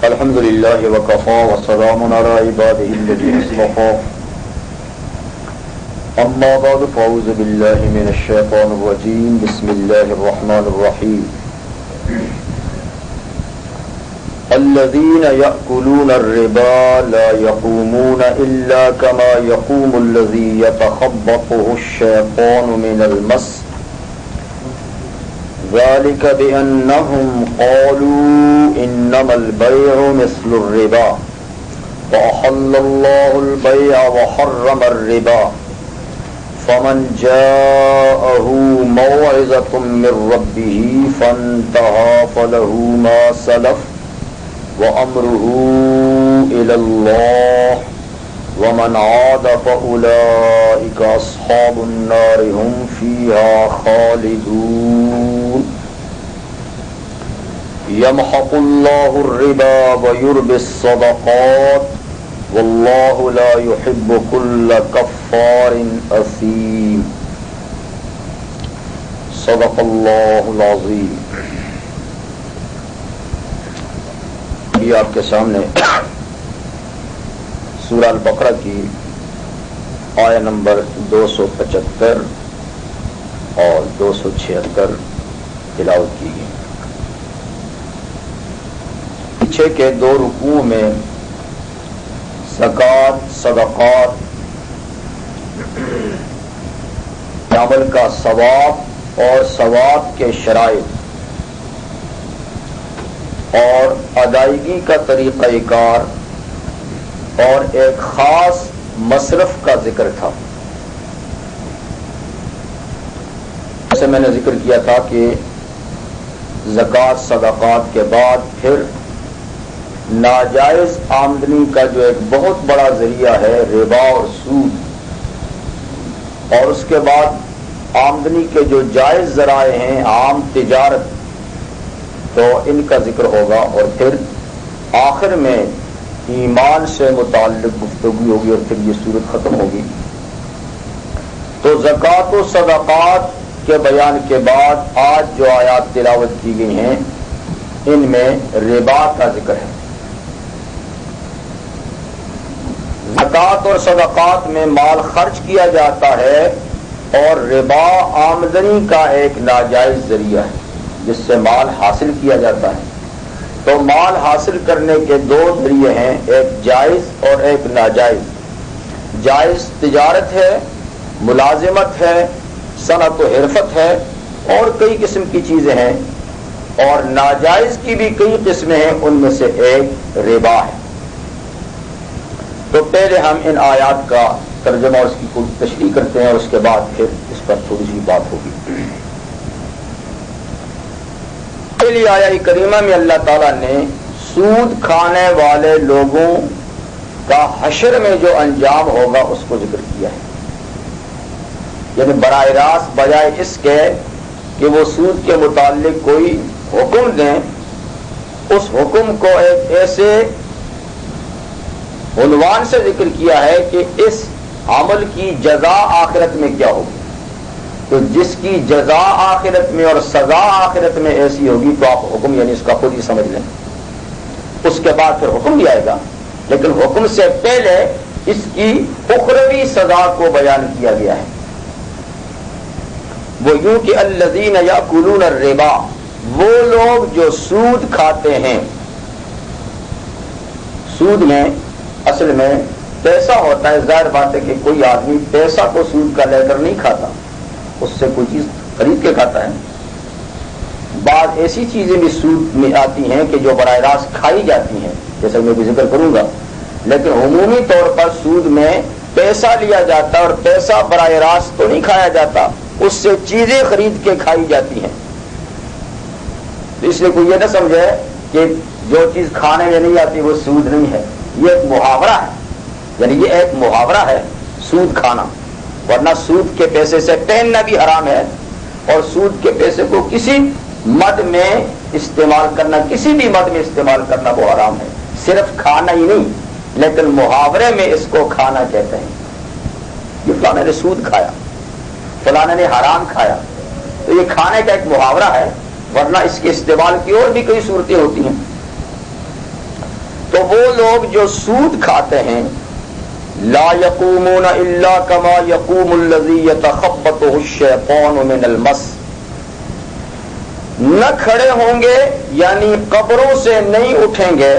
الحمد لله وكفى وسلام على عباده الذين اصطفى أما بعد فأعوذ بالله من الشيطان الرجيم بسم الله الرحمن الرحيم الذين يأكلون الربا لا يقومون إلا كما يقوم الذي يتخبطه الشيطان من المس ذلك بأنهم قالوا إنما البيع مثل الربا وأحل الله البيع وحرم الربا فمن جاءه موعظة من ربه فانتهى فله ما سلف وأمره إلى الله ومن عاد فأولئك أصحاب النار هم فيها خالدون يمحق الله الربا ويربي الصدقات والله لا يحب كل كفار أثيم صدق الله العظيم. یہ آپ کے سامنے سورہ البقرہ کی آیت نمبر 275 اور 276 تلاوت کی گئی. پیچھے کے دو رکوع میں زکوٰۃ، صدقات، عمل کا ثواب اور ثواب کے شرائط اور ادائیگی کا طریقہ کار اور ایک خاص مصرف کا ذکر تھا. جیسے میں نے ذکر کیا تھا کہ زکوٰۃ، صدقات کے بعد پھر ناجائز آمدنی کا جو ایک بہت بڑا ذریعہ ہے ربا اور سود، اور اس کے بعد آمدنی کے جو جائز ذرائع ہیں عام تجارت، تو ان کا ذکر ہوگا، اور پھر آخر میں ایمان سے متعلق گفتگو ہوگی اور پھر یہ صورت ختم ہوگی. تو زکوٰۃ و صدقات کے بیان کے بعد آج جو آیات تلاوت کی گئی ہیں ان میں ربا کا ذکر ہے. زکوٰۃ اور صدقات میں مال خرچ کیا جاتا ہے اور ربا آمدنی کا ایک ناجائز ذریعہ ہے جس سے مال حاصل کیا جاتا ہے. تو مال حاصل کرنے کے دو ذریعے ہیں، ایک جائز اور ایک ناجائز. جائز تجارت ہے، ملازمت ہے، صنعت و حرفت ہے اور کئی قسم کی چیزیں ہیں، اور ناجائز کی بھی کئی قسمیں ہیں، ان میں سے ایک ربا ہے. تو پہلے ہم ان آیات کا ترجمہ اور اس کی تشریح کرتے ہیں اور اس کے بعد پھر اس پر تھوڑی سی بات ہوگی. پہلی آیت کریمہ میں اللہ تعالیٰ نے سود کھانے والے لوگوں کا حشر میں جو انجام ہوگا اس کو ذکر کیا ہے. یعنی براہ راست بجائے اس کے کہ وہ سود کے متعلق کوئی حکم دیں، اس حکم کو ایک ایسے عنوان سے ذکر کیا ہے کہ اس عمل کی جزا آخرت میں کیا ہوگی. تو جس کی جزا آخرت میں اور سزا آخرت میں ایسی ہوگی تو آپ حکم یعنی اس کا خود ہی سمجھ لیں. اس کے بعد پھر حکم بھی آئے گا، لیکن حکم سے پہلے اس کی اخروی سزا کو بیان کیا گیا ہے. وہ یوں کہ الذین یاکلون الربا، وہ لوگ جو سود کھاتے ہیں. سود میں اصل میں پیسہ ہوتا ہے. ظاہر بات ہے کہ کوئی آدمی پیسہ کو سود کا لے کر نہیں کھاتا، اس سے کوئی چیز خرید کے کھاتا ہے. بعض ایسی چیزیں بھی سود میں آتی ہیں کہ جو براہ راست کھائی جاتی ہیں، جیسا میں بھی ذکر کروں گا، لیکن عمومی طور پر سود میں پیسہ لیا جاتا ہے اور پیسہ براہ راست تو نہیں کھایا جاتا، اس سے چیزیں خرید کے کھائی جاتی ہیں. اس لیے کوئی یہ نہ سمجھے کہ جو چیز کھانے میں نہیں آتی وہ سود نہیں ہے. یہ ایک محاورہ ہے، یعنی یہ ایک محاورہ ہے سود کھانا، ورنہ سود کے پیسے سے پہننا بھی حرام ہے، اور سود کے پیسے کو کسی مد میں استعمال کرنا، کسی بھی مد میں استعمال کرنا وہ حرام ہے. صرف کھانا ہی نہیں، لیکن محاورے میں اس کو کھانا کہتے ہیں. یہ فلاں نے سود کھایا، فلاں نے حرام کھایا، تو یہ کھانے کا ایک محاورہ ہے، ورنہ اس کے استعمال کی اور بھی کئی صورتیں ہوتی ہیں. تو وہ لوگ جو سود کھاتے ہیں لا یقومون الا کما یقوم الذی یتخبطہ الشیطان من المس، نہ کھڑے ہوں گے یعنی قبروں سے نہیں اٹھیں گے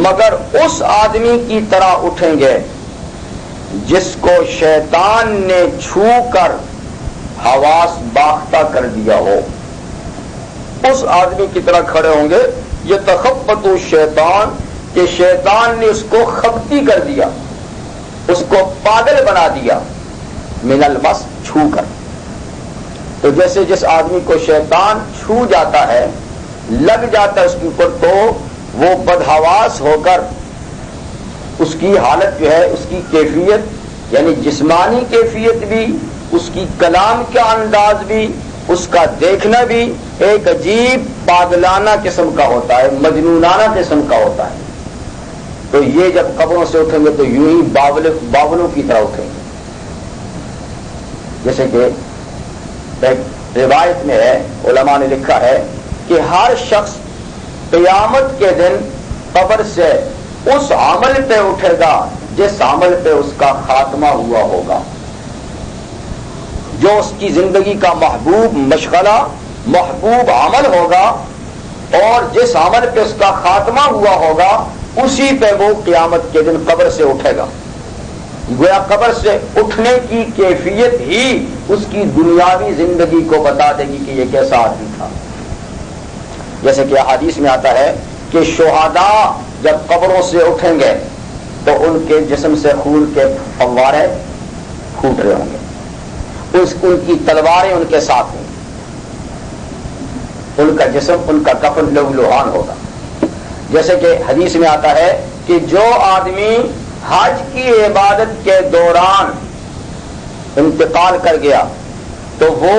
مگر اس آدمی کی طرح اٹھیں گے جس کو شیطان نے چھو کر حواس باختہ کر دیا ہو، اس آدمی کی طرح کھڑے ہوں گے۔ یہ تخبط الشیطان کہ شیطان نے اس کو خبتی کر دیا، اس کو پاگل بنا دیا، من المس چھو کر۔ تو جیسے جس آدمی کو شیطان چھو جاتا ہے، لگ جاتا ہے اس کے اوپر، تو وہ بدحواس ہو کر اس کی حالت جو ہے، اس کی کیفیت یعنی جسمانی کیفیت بھی، اس کی کلام کا انداز بھی، اس کا دیکھنا بھی ایک عجیب پاگلانہ قسم کا ہوتا ہے، مجنونانہ قسم کا ہوتا ہے۔ تو یہ جب قبروں سے اٹھیں گے تو یوں ہی باولوں کی طرح اٹھیں گے۔ جیسے کہ ایک روایت میں ہے، علماء نے لکھا ہے کہ ہر شخص قیامت کے دن قبر سے اس عمل پہ اٹھے گا جس عمل پہ اس کا خاتمہ ہوا ہوگا، جو اس کی زندگی کا محبوب مشغلہ، محبوب عمل ہوگا، اور جس عمل پہ اس کا خاتمہ ہوا ہوگا اسی پہ وہ قیامت کے دن قبر سے اٹھے گا۔ گویا قبر سے اٹھنے کی کیفیت ہی اس کی دنیاوی زندگی کو بتا دے گی کہ یہ کیسا آدمی تھا۔ جیسے کہ حدیث میں آتا ہے کہ شہداء جب قبروں سے اٹھیں گے تو ان کے جسم سے خون کے فوارے پھوٹ رہے ہوں گے، ان کی تلواریں ان کے ساتھ ہوں، ان کا جسم، ان کا کفن لہو لہان ہوگا۔ جیسے کہ حدیث میں آتا ہے کہ جو آدمی حج کی عبادت کے دوران انتقال کر گیا تو وہ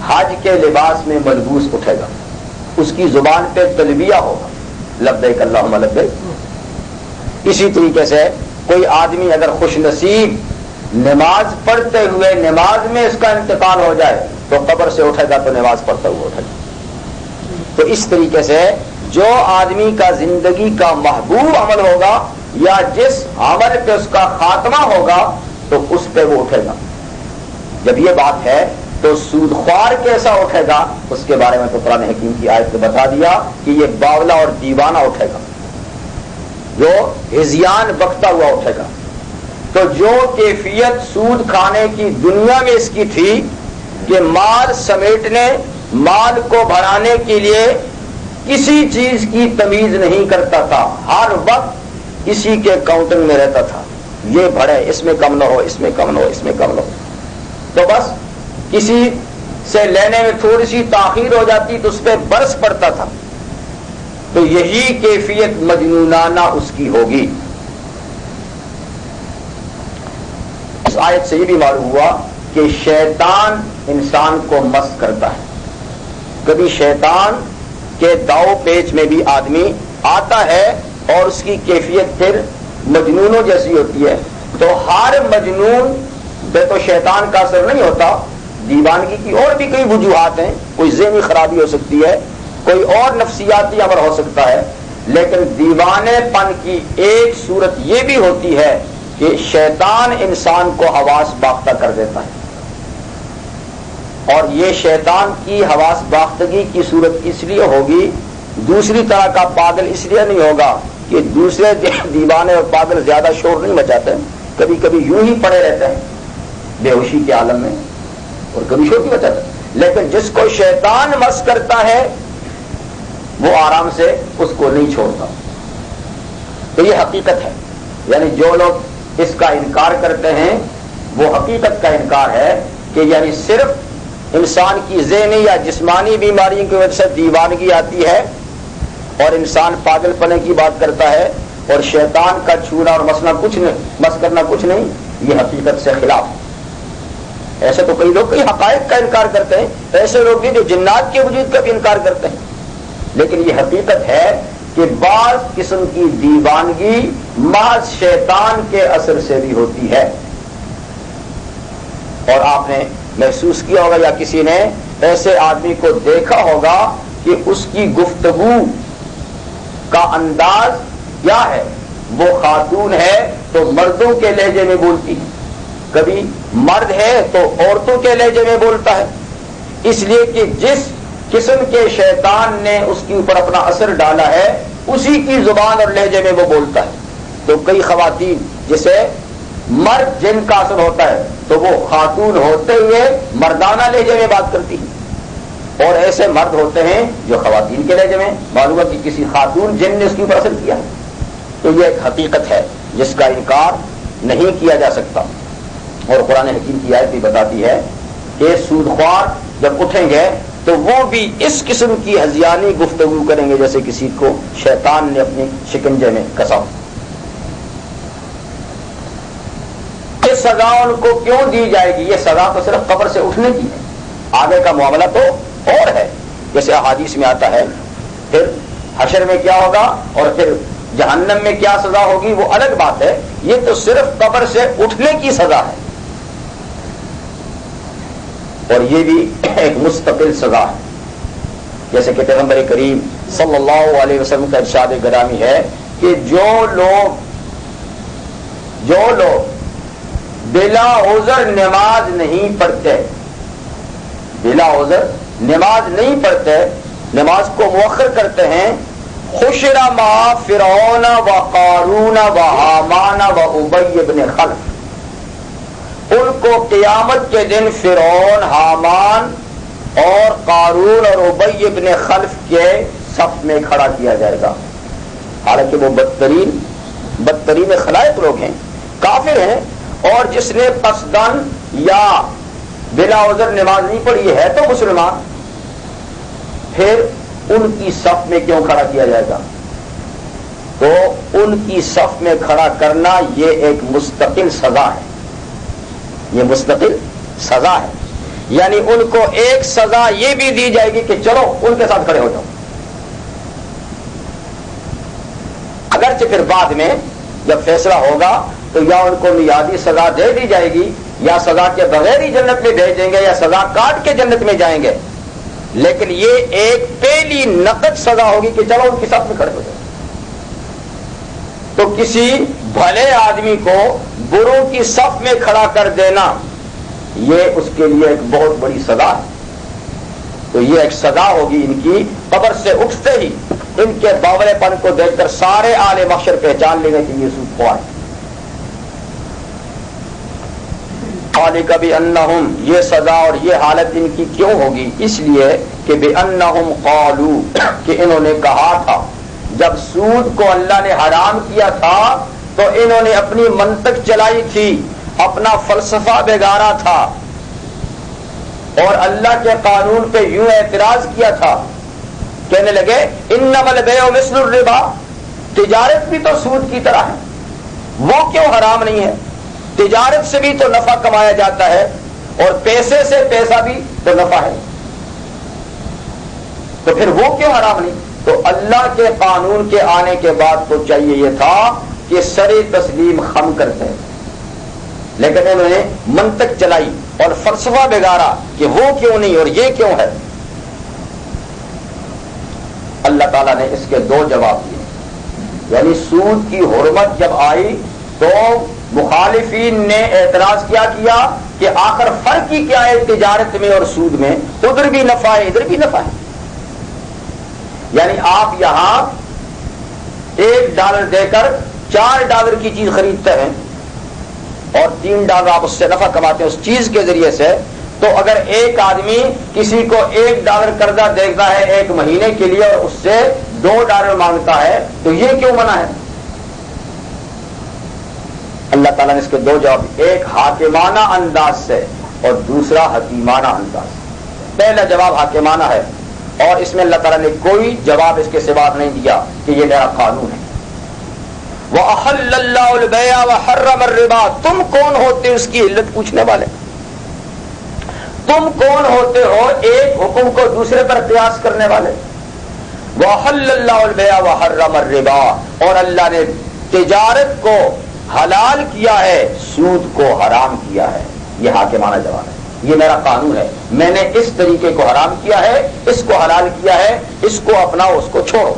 حج کے لباس میں ملبوس اٹھے گا، اس کی زبان پہ تلبیہ ہوگا، لبیک اللہم لبیک۔ اسی طریقے سے کوئی آدمی اگر خوش نصیب نماز پڑھتے ہوئے نماز میں اس کا انتقال ہو جائے تو قبر سے اٹھے گا تو نماز پڑھتا ہوا اٹھے گا۔ تو اس طریقے سے جو آدمی کا زندگی کا محبوب عمل ہوگا یا جس عمل پہ اس کا خاتمہ ہوگا تو اس پہ وہ اٹھے گا۔ جب یہ بات ہے تو سود خوار کیسا اٹھے گا اس کے بارے میں تو قرآن حکیم کی آیت نے بتا دیا کہ یہ باولا اور دیوانہ اٹھے گا، جو ہذیان بکتا ہوا اٹھے گا۔ تو جو کیفیت سود کھانے کی دنیا میں اس کی تھی کہ مال سمیٹنے، مال کو بڑھانے کے لیے کسی چیز کی تمیز نہیں کرتا تھا، ہر وقت اسی کے کاؤنٹنگ میں رہتا تھا، یہ بڑھے، اس میں کم نہ ہو، اس میں کم نہ ہو، اس میں کم نہ ہو۔ تو بس کسی سے لینے میں تھوڑی سی تاخیر ہو جاتی تو اس پہ برس پڑتا تھا۔ تو یہی کیفیت مجنونانہ اس کی ہوگی۔ اس آیت سے یہ بھی معلوم ہوا کہ شیطان انسان کو مست کرتا ہے۔ کبھی شیطان کے داؤ پیچ میں بھی آدمی آتا ہے اور اس کی کیفیت پھر مجنونوں جیسی ہوتی ہے۔ تو ہر مجنون پہ تو شیطان کا اثر نہیں ہوتا، دیوانگی کی اور بھی کئی وجوہات ہیں، کوئی ذہنی خرابی ہو سکتی ہے، کوئی اور نفسیاتی امر ہو سکتا ہے، لیکن دیوانے پن کی ایک صورت یہ بھی ہوتی ہے کہ شیطان انسان کو حواس باختہ کر دیتا ہے۔ اور یہ شیطان کی حواس باختگی کی صورت اس لیے ہوگی، دوسری طرح کا پاگل اس لیے نہیں ہوگا کہ دوسرے دیوانے اور پاگل زیادہ شور نہیں مچاتے، کبھی کبھی یوں ہی پڑے رہتے ہیں بے ہوشی کے عالم میں اور کبھی شور نہیں مچاتے، لیکن جس کو شیطان مس کرتا ہے وہ آرام سے اس کو نہیں چھوڑتا۔ تو یہ حقیقت ہے، یعنی جو لوگ اس کا انکار کرتے ہیں وہ حقیقت کا انکار ہے کہ یعنی صرف انسان کی ذہنی یا جسمانی بیماری کی وجہ سے دیوانگی آتی ہے اور انسان پاگل پنے کی بات کرتا ہے، اور شیطان کا چھونا اور مس کرنا کچھ نہیں، یہ حقیقت سے خلاف۔ ایسے تو کئی لوگ کئی حقائق کا انکار کرتے ہیں، ایسے لوگ بھی جو جنات کے وجود کا بھی انکار کرتے ہیں، لیکن یہ حقیقت ہے کہ بعض قسم کی دیوانگی محض شیطان کے اثر سے بھی ہوتی ہے۔ اور آپ نے محسوس کیا ہوگا یا کسی نے ایسے آدمی کو دیکھا ہوگا کہ اس کی گفتگو کا انداز کیا ہے؟ وہ خاتون ہے تو مردوں کے لہجے میں بولتی ہے، کبھی مرد ہے تو عورتوں کے لہجے میں بولتا ہے، اس لیے کہ جس قسم کے شیطان نے اس کے اوپر اپنا اثر ڈالا ہے اسی کی زبان اور لہجے میں وہ بولتا ہے۔ تو کئی خواتین جسے مرد جن کا اثر ہوتا ہے تو وہ خاتون ہوتے ہوئے مردانہ لہجے میں بات کرتی ہیں، اور ایسے مرد ہوتے ہیں جو خواتین کے لہجے میں، معلوم ہے کہ کسی خاتون جن نے اس کے اوپر اثر کیا۔ تو یہ ایک حقیقت ہے جس کا انکار نہیں کیا جا سکتا، اور قرآن حکیم کی آیت بھی بتاتی ہے کہ سود خوار جب اٹھیں گے تو وہ بھی اس قسم کی ہذیانی گفتگو کریں گے جیسے کسی کو شیطان نے اپنی شکنجے میں کسا۔ یہ سزا ان کو کیوں دی جائے گی؟ یہ سزا تو صرف قبر سے اٹھنے کی ہے، آگے کا معاملہ تو اور ہے، جیسے احادیث میں آتا ہے پھر حشر میں کیا ہوگا اور پھر جہنم میں کیا سزا ہوگی وہ الگ بات ہے، یہ تو صرف قبر سے اٹھنے کی سزا ہے، اور یہ بھی ایک مستقل سزا ہے، جیسے کہ پیغمبر کریم صلی اللہ علیہ وسلم کا ارشاد گرامی ہے کہ جو لوگ بلا عذر نماز نہیں پڑھتے، بلا عذر نماز نہیں پڑھتے، نماز کو مؤخر کرتے ہیں، حشر مع فرعون و قارون و حامان و ابی بن خلف، ان کو قیامت کے دن فرعون، حامان اور قارون اور ابی بن خلف کے صف میں کھڑا کیا جائے گا، حالانکہ وہ بدترین خلائق لوگ ہیں، کافر ہیں، اور جس نے قصدن یا بلا عذر نماز نہیں پڑھی ہے تو مسلمان، پھر ان کی صف میں کیوں کھڑا کیا جائے گا؟ تو ان کی صف میں کھڑا کرنا یہ ایک مستقل سزا ہے، یہ مستقل سزا ہے، یعنی ان کو ایک سزا یہ بھی دی جائے گی کہ چلو ان کے ساتھ کھڑے ہو جاؤ، اگرچہ پھر بعد میں جب فیصلہ ہوگا تو یا ان کو میعادی سزا دے دی جائے گی یا سزا کے بغیر ہی جنت میں بھیجیں گے یا سزا کاٹ کے جنت میں جائیں گے، لیکن یہ ایک پہلی نقد سزا ہوگی کہ چلو ان کے ساتھ میں کھڑے ہو جائیں۔ تو کسی بھلے آدمی کو بروں کی صف میں کھڑا کر دینا یہ اس کے لیے ایک بہت بڑی سزا ہے، تو یہ ایک سزا ہوگی ان کی، قبر سے اٹھتے ہی ان کے باولے پن کو دیکھ کر سارے اہل محشر پہچان لیں گے کہ یہ سود خور ہے۔ ذالک بانہم، یہ سزا اور یہ حالت ان کی کیوں ہوگی؟ اس لیے کہ بانہم قالوا، کہ انہوں نے کہا تھا، جب سود کو اللہ نے حرام کیا تھا تو انہوں نے اپنی منطق چلائی تھی، اپنا فلسفہ بگاڑا تھا، اور اللہ کے قانون پہ یوں اعتراض کیا تھا، کہنے لگے انما البیع مثل الربا، تجارت بھی تو سود کی طرح ہے، وہ کیوں حرام نہیں ہے؟ تجارت سے بھی تو نفع کمایا جاتا ہے اور پیسے سے پیسہ بھی تو نفع ہے، تو پھر وہ کیوں حرام نہیں؟ تو اللہ کے قانون کے آنے کے بعد تو چاہیے یہ تھا کہ سر تسلیم خم کرتے ہیں، لیکن انہوں نے منطق چلائی اور فلسفہ بگاڑا کہ وہ کیوں نہیں اور یہ کیوں ہے۔ اللہ تعالیٰ نے اس کے دو جواب دیے، یعنی سود کی حرمت جب آئی تو مخالفین نے اعتراض کیا کہ آخر فرق ہی کیا ہے تجارت میں اور سود میں، ادھر بھی نفع ہے ادھر بھی نفع ہے، یعنی آپ یہاں $1 دے کر $4 کی چیز خریدتے ہیں اور $3 آپ اس سے نفع کماتے ہیں اس چیز کے ذریعے سے، تو اگر ایک آدمی کسی کو $1 قرضہ دیتا ہے 1 مہینے کے لیے اور اس سے $2 مانگتا ہے تو یہ کیوں منع ہے؟ اللہ تعالیٰ نے اس کے دو جواب، ایک حاکمانہ انداز سے اور دوسرا حکیمانہ انداز سے۔ پہلا جواب حاکمانہ ہے اور اس میں اللہ تعالیٰ نے کوئی جواب اس کے سوا نہیں دیا کہ یہ میرا قانون ہے۔ وَأَحَلَّ اللَّهُ الْبَيْعَ وَحَرَّمَ الرِّبَا، تم کون ہوتے اس کی علت پوچھنے والے؟ تم کون ہوتے ہو ایک حکم کو دوسرے پر قیاس کرنے والے؟ وَأَحَلَّ اللَّهُ الْبَيْعَ وَحَرَّمَ الرِّبَا، اور اللہ نے تجارت کو حلال کیا ہے سود کو حرام کیا ہے۔ یہ حاکمانہ جواب ہے، یہ میرا قانون ہے، میں نے اس طریقے کو حرام کیا ہے، اس کو حلال کیا ہے، اس کو اپناؤ اس کو چھوڑو۔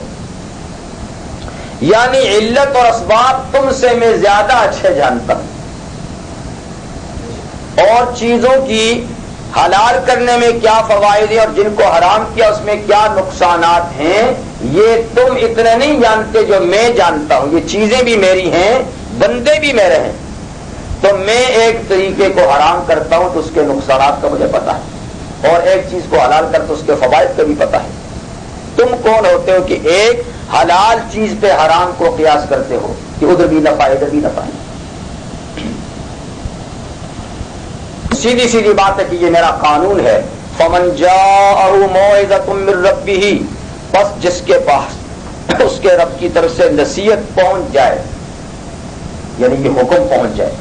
یعنی علت اور اسباب تم سے میں زیادہ اچھے جانتا ہوں، اور چیزوں کی حلال کرنے میں کیا فوائد ہیں اور جن کو حرام کیا اس میں کیا نقصانات ہیں، یہ تم اتنے نہیں جانتے جو میں جانتا ہوں۔ یہ چیزیں بھی میری ہیں، بندے بھی میرے ہیں، تو میں ایک طریقے کو حرام کرتا ہوں تو اس کے نقصانات کا مجھے پتا ہے، اور ایک چیز کو حلال کرتا اس کے فوائد کا بھی پتا ہے۔ تم کون ہوتے ہو کہ ایک حلال چیز پہ حرام کو قیاس کرتے ہو کہ ادھر بھی نفع ہے ادھر بھی نفع ہے؟ سیدھی سیدھی بات ہے کہ یہ میرا قانون ہے۔ فمن جاءہ موعظۃ من ربہ، بس جس کے پاس اس کے رب کی طرف سے نصیحت پہنچ جائے، یعنی یہ حکم پہنچ جائے،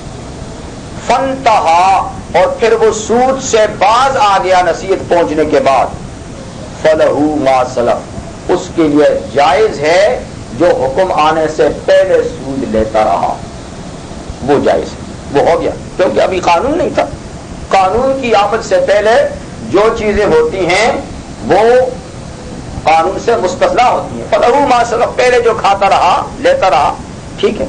فانتہا، اور پھر وہ سود سے باز آ گیا نصیحت پہنچنے کے بعد، فلہ ما سلف، اس کے لیے جائز ہے جو حکم آنے سے پہلے سود لیتا رہا، وہ جائز ہے، وہ ہو گیا، کیونکہ ابھی قانون نہیں تھا۔ قانون کی آمد سے پہلے جو چیزیں ہوتی ہیں وہ قانون سے مستثنیٰ ہوتی ہیں۔ فلہ ما سلف، پہلے جو کھاتا رہا لیتا رہا، ٹھیک ہے۔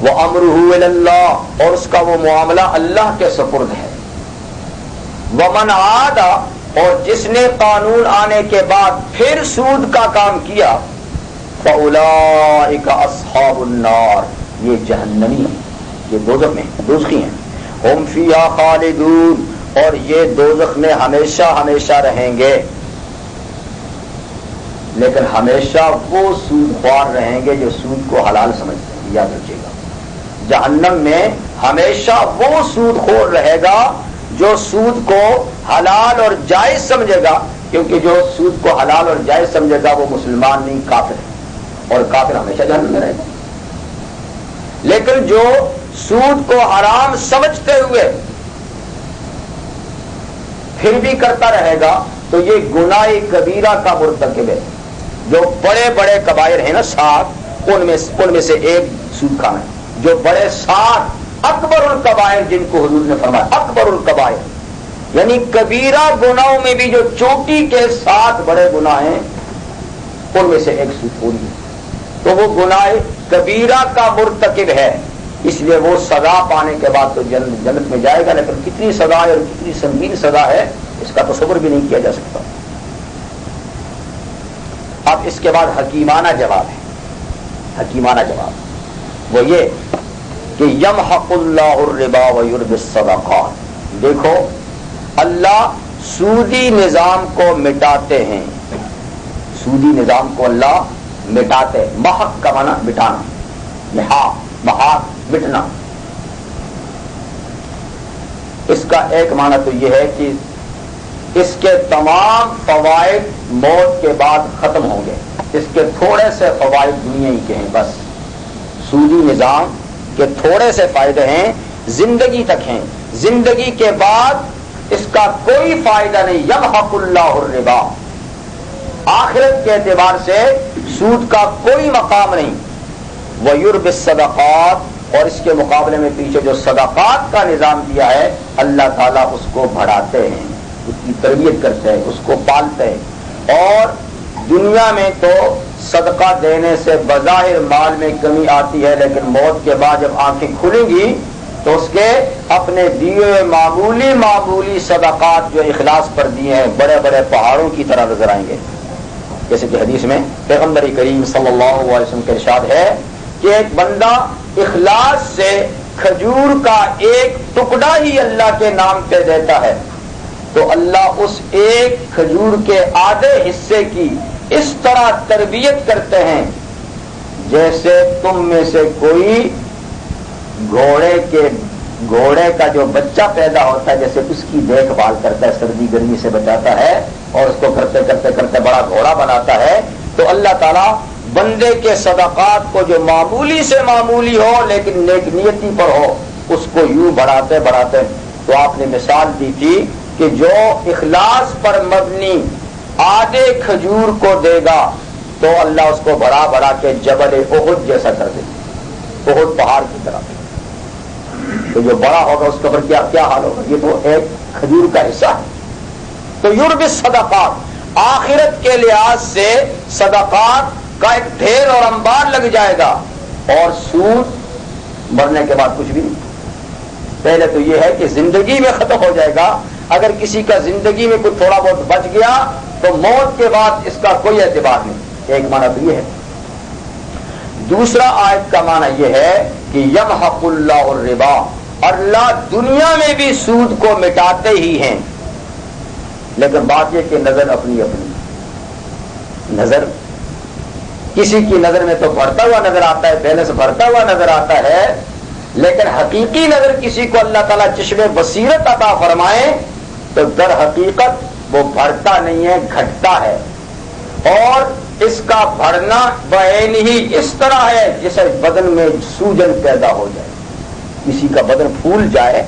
وَأَمْرُهُ إِلَى اللَّهِ، اور اس کا وہ معاملہ اللہ کے سپرد ہے۔ وَمَنْ عَادَ، اور جس نے قانون آنے کے بعد پھر سود کا کام کیا، فَأُولَٰئِكَ أَصْحَابُ النَّارِ، یہ جہنمی ہیں، یہ دوزخ میں دوزخی ہیں۔ ہم فیہا خالدون، اور یہ دوزخ میں ہمیشہ ہمیشہ رہیں گے، لیکن ہمیشہ وہ سود خوار رہیں گے جو سود کو حلال سمجھتے ہیں، یاد رکھیے گا۔ جہنم میں ہمیشہ وہ سود خور رہے گا جو سود کو حلال اور جائز سمجھے گا، کیونکہ جو سود کو حلال اور جائز سمجھے گا وہ مسلمان نہیں، کافر ہے، اور کافر ہمیشہ جہنم میں رہے گا۔ لیکن جو سود کو حرام سمجھتے ہوئے پھر بھی کرتا رہے گا تو یہ گناہ کبیرہ کا مرتکب ہے۔ جو بڑے بڑے کبائر ہیں نا 7، ان میں سے ایک سود کھانا ہے۔ جو بڑے 7 اکبر الکبائر جن کو حضور نے فرمایا اکبر الکبائر، یعنی کبیرہ گناہوں میں بھی جو چوٹی کے 7 بڑے گناہ ہیں ان میں سے ایک سود خوری ہے، تو وہ گناہ کبیرہ کا مرتکب ہے، اس لیے وہ سزا پانے کے بعد تو جنت میں جائے گا، لیکن کتنی سزا ہے اور کتنی سنگین سزا ہے اس کا تصور بھی نہیں کیا جا سکتا۔ اب اس کے بعد حکیمانہ جواب ہے، حکیمانہ جواب وہ یہ کہ یمحق اللہ الربا ویربی الصدقات، دیکھو اللہ سودی نظام کو مٹاتے ہیں، سودی نظام کو اللہ مٹاتے، محق کا معنی مٹانا، محاق مٹنا۔ اس کا ایک معنی تو یہ ہے کہ اس کے تمام فوائد موت کے بعد ختم ہوں گے، اس کے تھوڑے سے فوائد دنیا ہی کے ہیں، بس سودی نظام کے تھوڑے سے فائدے ہیں، زندگی تک ہیں، زندگی کے بعد اس کا کوئی فائدہ نہیں۔ یمحق اللہ الربا، آخرت کے اعتبار سے سود کا کوئی مقام نہیں۔ وَيُرْبِ الصَّدَقَاتِ، اور اس کے مقابلے میں پیچھے جو صدقات کا نظام دیا ہے اللہ تعالیٰ اس کو بڑھاتے ہیں، اس کی تربیت کرتے ہیں، اس کو پالتے ہیں۔ اور دنیا میں تو صدقہ دینے سے بظاہر مال میں کمی آتی ہے، لیکن موت کے بعد جب آنکھیں کھلیں گی تو اس کے اپنے دیے معمولی معمولی صدقات جو اخلاص پر دیے ہیں بڑے بڑے پہاڑوں کی طرح نظر آئیں گے۔ جیسے کہ حدیث میں پیغمبر کریم صلی اللہ علیہ وسلم کا ارشاد ہے کہ ایک بندہ اخلاص سے کھجور کا ایک ٹکڑا ہی اللہ کے نام پہ دیتا ہے تو اللہ اس ایک کھجور کے آدھے حصے کی اس طرح تربیت کرتے ہیں جیسے تم میں سے کوئی گھوڑے کا جو بچہ پیدا ہوتا ہے جیسے اس کی دیکھ بھال کرتا ہے، سردی گرمی سے بچاتا ہے اور اس کو کرتے کرتے کرتے بڑا گھوڑا بناتا ہے، تو اللہ تعالیٰ بندے کے صدقات کو جو معمولی سے معمولی ہو لیکن نیک نیتی پر ہو اس کو یوں بڑھاتے بڑھاتے۔ تو آپ نے مثال دی تھی کہ جو اخلاص پر مبنی آدھے کھجور کو دے گا تو اللہ اس کو بڑھا بڑھا کے جبل احد جیسا کر دے، احد پہاڑ کی طرح۔ تو جو بڑا ہوگا اس کے اوپر کیا حال ہوگا؟ یہ تو ایک کھجور کا حصہ ہے۔ تو یربی الصدقات، آخرت کے لحاظ سے صدقات کا ایک ڈھیر اور انبار لگ جائے گا، اور سود مرنے کے بعد کچھ بھی نہیں۔ پہلے تو یہ ہے کہ زندگی میں ختم ہو جائے گا، اگر کسی کا زندگی میں کچھ تھوڑا بہت بچ گیا تو موت کے بعد اس کا کوئی اعتبار نہیں۔ ایک معنی تو یہ ہے۔ دوسرا آیت کا معنی یہ ہے کہ یمحق اللہ الربا، اللہ دنیا میں بھی سود کو مٹاتے ہی ہیں، لیکن بات یہ کہ نظر اپنی اپنی نظر، کسی کی نظر میں تو بڑھتا ہوا نظر آتا ہے، بیلنس بڑھتا ہوا نظر آتا ہے، لیکن حقیقی نظر کسی کو اللہ تعالیٰ چشم بصیرت عطا فرمائے تو در حقیقت وہ بڑھتا نہیں ہے، گھٹتا ہے، اور اس کا بڑھنا بعین ہی اس طرح ہے جیسے بدن میں سوجن پیدا ہو جائے۔ کسی کا بدن پھول جائے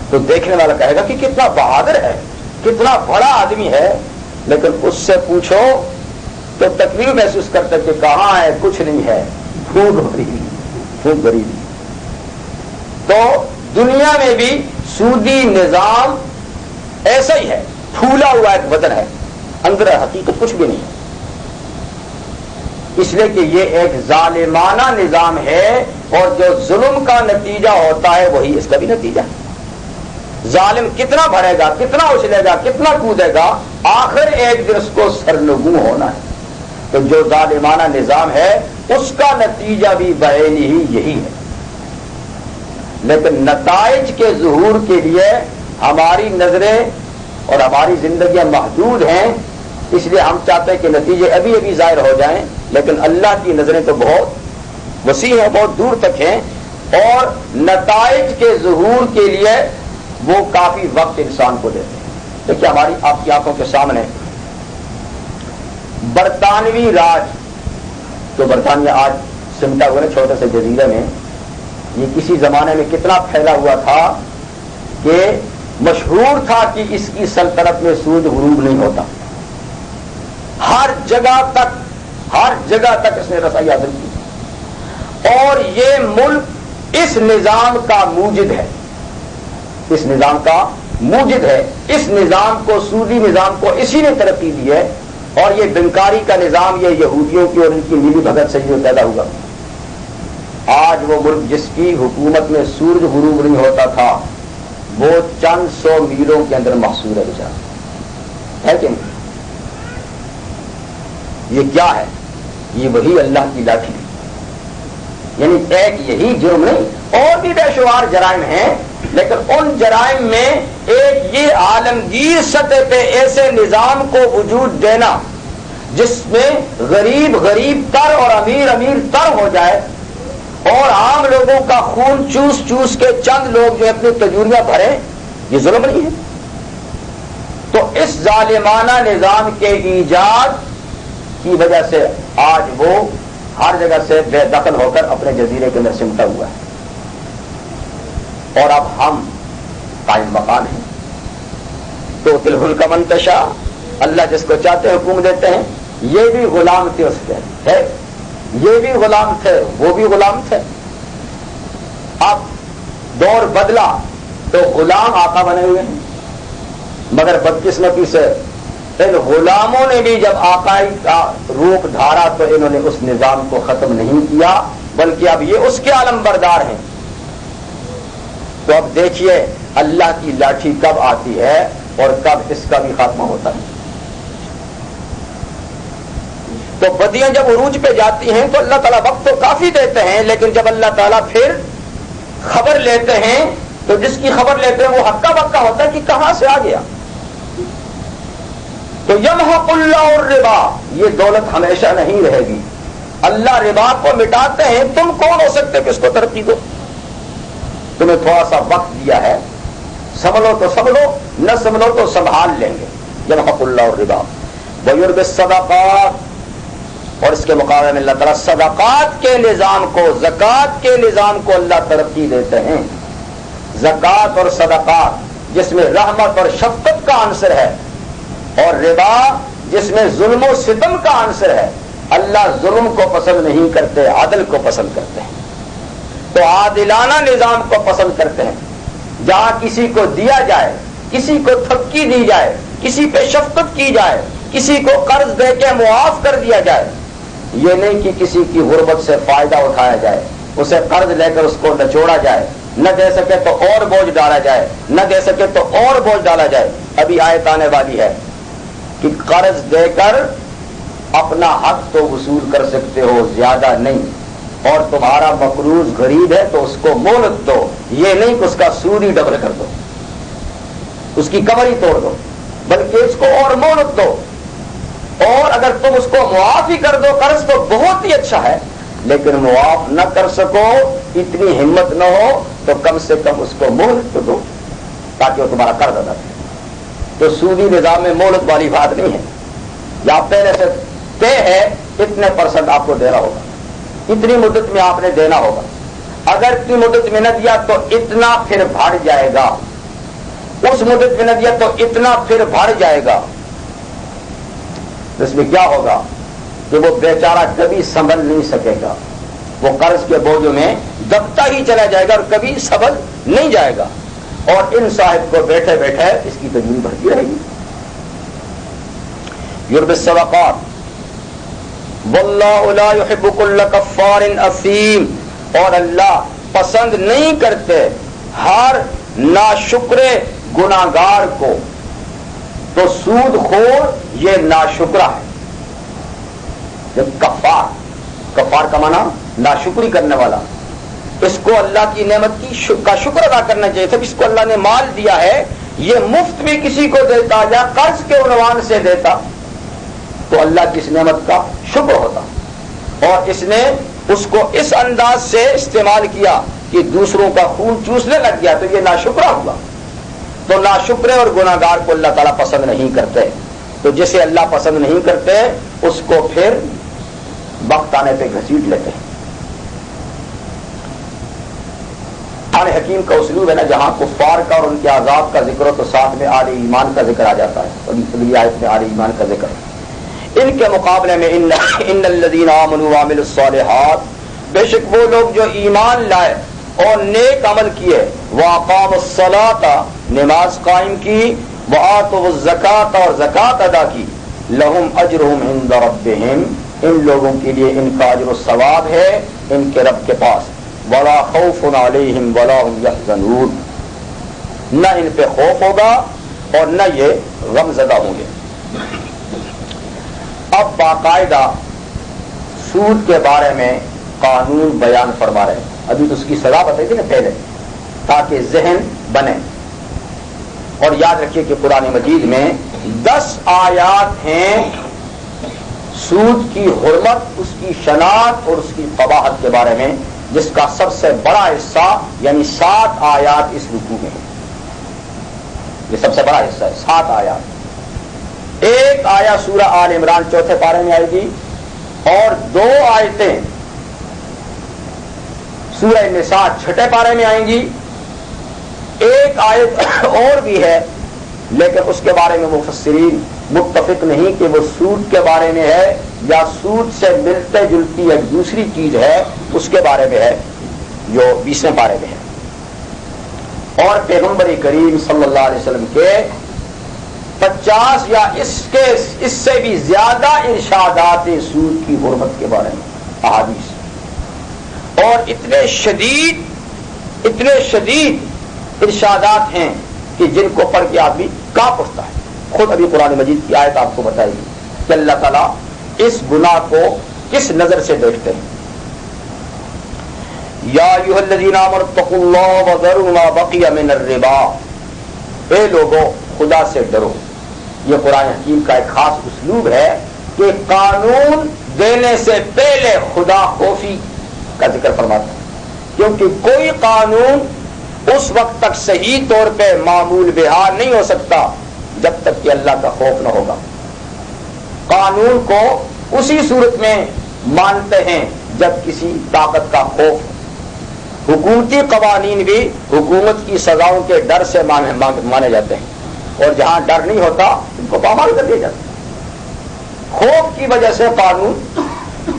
تو دیکھنے والا کہے گا کہ کتنا بہادر ہے، کتنا بڑا آدمی ہے، لیکن اس سے پوچھو تو تکلیف محسوس کرتے کہ کہاں ہے، کچھ نہیں ہے، بھوک بھری۔ تو دنیا میں بھی سودی نظام ایسا ہی ہے، پھولا ہوا ایک بدن ہے، اندر حقیقت کچھ بھی نہیں ہے، اس لیے کہ یہ ایک ظالمانہ نظام ہے، اور جو ظلم کا نتیجہ ہوتا ہے وہی اس کا بھی نتیجہ ہے۔ ظالم کتنا بڑھے گا، کتنا اچھلے گا، کتنا کودے گا، آخر ایک دن اس کو سرنگوں ہونا ہے۔ تو جو ظالمانہ نظام ہے اس کا نتیجہ بھی بعین ہی یہی ہے، لیکن نتائج کے ظہور کے لیے ہماری نظریں اور ہماری زندگیاں محدود ہیں، اس لیے ہم چاہتے ہیں کہ نتیجے ابھی ابھی ظاہر ہو جائیں، لیکن اللہ کی نظریں تو بہت وسیع ہیں، بہت دور تک ہیں، اور نتائج کے ظہور کے لیے وہ کافی وقت انسان کو دیتے ہیں۔ دیکھیے ہماری آپ کی آنکھوں کے سامنے برطانوی راج، جو برطانیہ آج سمٹا ہوا ہے چھوٹے سے جزیرے میں، یہ کسی زمانے میں کتنا پھیلا ہوا تھا کہ مشہور تھا کہ اس کی سلطنت میں سود غروب نہیں ہوتا، ہر جگہ تک اس نے رسائی حاصل کی، اور یہ ملک اس نظام کا موجد ہے، اس نظام کا موجد ہے، اس نظام کو، سودی نظام کو اسی نے ترقی دی ہے، اور یہ بنکاری کا نظام یہ یہودیوں کی اور ان کی نیلی بھگت سے جو پیدا ہوا۔ آج وہ ملک جس کی حکومت میں سورج غروب نہیں ہوتا تھا وہ چند سو میلوں کے اندر محصور ہے بیچارہ، ہے کہ نہیں؟ یہ کیا ہے؟ یہ وہی اللہ کی لاٹھی، یعنی ایک یہی جرم نہیں، اور بھی بے شمار جرائم ہیں، لیکن ان جرائم میں ایک یہ عالمگیر سطح پہ ایسے نظام کو وجود دینا جس میں غریب غریب تر اور امیر امیر تر ہو جائے، اور عام لوگوں کا خون چوس چوس کے چند لوگ جو اپنی تجوریاں بھرے، یہ ظلم نہیں ہے؟ تو اس ظالمانہ نظام کے ایجاد کی وجہ سے آج وہ ہر جگہ سے بے دخل ہو کر اپنے جزیرے کے اندر سمٹا ہوا ہے، اور اب ہم قائم مقام ہیں۔ تو تلہ الملک من تشاء، اللہ جس کو چاہتے حکم دیتے ہیں۔ یہ بھی غلام تھے اس کے ہے، یہ بھی غلام تھے، وہ بھی غلام تھے، اب دور بدلا تو غلام آقا بنے ہوئے ہیں، مگر بدقسمتی سے ان غلاموں نے بھی جب آقائی کا روپ دھارا تو انہوں نے اس نظام کو ختم نہیں کیا، بلکہ اب یہ اس کے علم بردار ہیں۔ تو اب دیکھیے اللہ کی لاٹھی کب آتی ہے اور کب اس کا بھی خاتمہ ہوتا ہے۔ تو بدیاں جب عروج پہ جاتی ہیں تو اللہ تعالیٰ وقت تو کافی دیتے ہیں، لیکن جب اللہ تعالیٰ پھر خبر لیتے ہیں تو جس کی خبر لیتے ہیں وہ ہکا بکا ہوتا ہے کہ کہاں سے آ گیا۔ تو یمحق اللہ الربا، یہ دولت ہمیشہ نہیں رہے گی، اللہ ربا کو مٹاتے ہیں، تم کون ہو سکتے کہ اس کو ترقی دو؟ تمہیں تھوڑا سا وقت دیا ہے، سنبھلو تو سنبھلو، نہ سنبھلو تو سنبھال لیں گے۔ یمحق اللہ الربا ویربی الصدقات، اور اس کے مقابلے میں اللہ تعالیٰ صدقات کے نظام کو، زکوٰۃ کے نظام کو اللہ ترقی دیتے ہیں۔ زکوٰۃ اور صدقات جس میں رحمت اور شفقت کا عنصر ہے، اور ربا جس میں ظلم و ستم کا عنصر ہے، اللہ ظلم کو پسند نہیں کرتے، عدل کو پسند کرتے ہیں۔ تو عادلانہ نظام کو پسند کرتے ہیں، جہاں کسی کو دیا جائے، کسی کو تھپکی دی جائے، کسی پہ شفقت کی جائے، کسی کو قرض دے کے معاف کر دیا جائے، یہ نہیں کہ کسی کی غربت سے فائدہ اٹھایا جائے، اسے قرض لے کر اس کو نچوڑا جائے، نہ دے سکے تو اور بوجھ ڈالا جائے، نہ دے سکے تو اور بوجھ ڈالا جائے۔ ابھی آیت آنے والی ہے کہ قرض دے کر اپنا حق تو وصول کر سکتے ہو، زیادہ نہیں، اور تمہارا مقروض غریب ہے تو اس کو مہلت دو، یہ نہیں کہ اس کا سود ہی ڈبل کر دو، اس کی کمر ہی توڑ دو، بلکہ اس کو اور مہلت دو، اور اگر تم اس کو معاف ہی کر دو قرض تو بہت ہی اچھا ہے، لیکن معاف نہ کر سکو، اتنی ہمت نہ ہو تو کم سے کم اس کو مہلت تو دو تاکہ وہ تمہارا قرض ادا کرے۔ تو سودی نظام میں مہلت والی بات نہیں ہے، یا پہلے سے طے ہے اتنے % آپ کو دینا ہوگا، اتنی مدت میں آپ نے دینا ہوگا، اگر اتنی مدت میں نہ دیا تو اتنا پھر بڑھ جائے گا، اس مدت میں نہ دیا تو اتنا پھر بڑھ جائے گا۔ اس میں کیا ہوگا کہ وہ بیچارہ کبھی سنبھل نہیں سکے گا، وہ قرض کے بوجھ میں دبتا ہی چلا جائے گا اور کبھی سنبھل نہیں جائے گا، اور ان صاحب کو بیٹھے بیٹھے اس کی تجویز بڑھتی رہے گی۔ یربی الصدقات واللہ لا یحب کل کفار اثیم، اور اللہ پسند نہیں کرتے ہر ناشکر گناہگار کو۔ تو سود خور یہ ناشکرہ ہے، جب کفار کا معنی ناشکری کرنے والا، اس کو اللہ کی نعمت کا شکر ادا کرنا چاہیے تھا، اس کو اللہ نے مال دیا ہے، یہ مفت میں کسی کو دیتا یا قرض کے عنوان سے دیتا تو اللہ کی اس نعمت کا شکر ہوتا، اور اس نے اس کو اس انداز سے استعمال کیا کہ دوسروں کا خون چوسنے لگ گیا، تو یہ ناشکرہ ہوا۔ تو ناشکرے اور گناہگار کو اللہ تعالیٰ پسند نہیں کرتے، تو جسے اللہ پسند نہیں کرتے اس کو پھر وقت آنے پہ گھسیٹ لیتے ہیں۔ قرآن حکیم کا اسلوب ہے نا، جہاں کفار کا اور ان کے عذاب کا ذکر ہو تو ساتھ میں اہل ایمان کا ذکر آ جاتا ہے، اگلی آیت میں اہل ایمان کا ذکر ہے۔ ان کے مقابلے میں ان الذین آمنوا وعملوا الصالحات، بے شک وہ لوگ جو ایمان لائے اور نیک عمل کیے، واقاموا الصلاۃ نماز قائم کی، وآتوا الزکاۃ اور زکات ادا کی، لہم اجرہم عند ربہم، ان لوگوں کے لیے ان کا اجر و ثواب ہے ان کے رب کے پاس، ولا خوف علیہم ولا هم یحزنون، نہ ان پہ خوف ہوگا اور نہ یہ غم زدہ ہوں گے۔ اب باقاعدہ سود کے بارے میں قانون بیان فرما رہے ہیں، ابھی تو اس کی سزا بتائی تھی نا پہلے، تاکہ ذہن بنے۔ اور یاد رکھیے کہ قرآن مجید میں 10 آیات ہیں سود کی حرمت، اس کی شناخت اور اس کی قباحت کے بارے میں، جس کا سب سے بڑا حصہ یعنی 7 آیات اس رکوع میں ہے۔ یہ سب سے بڑا حصہ ہے، 7 آیات۔ ایک آیا سورہ آل عمران 4 پارے میں آئے گی، اور 2 آیتیں سورہ نساء 6 پارے میں آئیں گی۔ ایک آیت اور بھی ہے لیکن اس کے بارے میں مفسرین متفق نہیں کہ وہ سود کے بارے میں ہے یا سود سے ملتے جلتی ایک دوسری چیز ہے، اس کے بارے میں ہے جو 20 پارے میں ہے۔ اور پیغمبر کریم صلی اللہ علیہ وسلم کے 50 یا اس سے بھی زیادہ ارشادات سود کی حرمت کے بارے میں احادیث، اور اتنے شدید ارشادات ہیں کہ جن کو پڑھ کے آدمی کانپ اٹھتا ہے۔ خود ابھی قرآن مجید کی آیت آپ کو بتائے گی کہ اللہ تعالیٰ اس گناہ کو کس نظر سے دیکھتے ہیں۔ یا ایھا الذین آمنوا اتقوا اللہ وذروا ما بقی من الربا، اے لوگوں خدا سے ڈرو۔ یہ قرآن حکیم کا ایک خاص اسلوب ہے کہ قانون دینے سے پہلے خدا خوفی کا ذکر فرماتا ہے، کیونکہ کوئی قانون اس وقت تک صحیح طور پہ معمول بہار نہیں ہو سکتا جب تک کہ اللہ کا خوف نہ ہوگا۔ قانون کو اسی صورت میں مانتے ہیں جب کسی طاقت کا خوف ہو۔ حکومتی قوانین بھی حکومت کی سزاؤں کے ڈر سے مانے جاتے ہیں، اور جہاں ڈر نہیں ہوتا ان کو پامال کر دیا جاتا ہے خوف کی وجہ سے قانون۔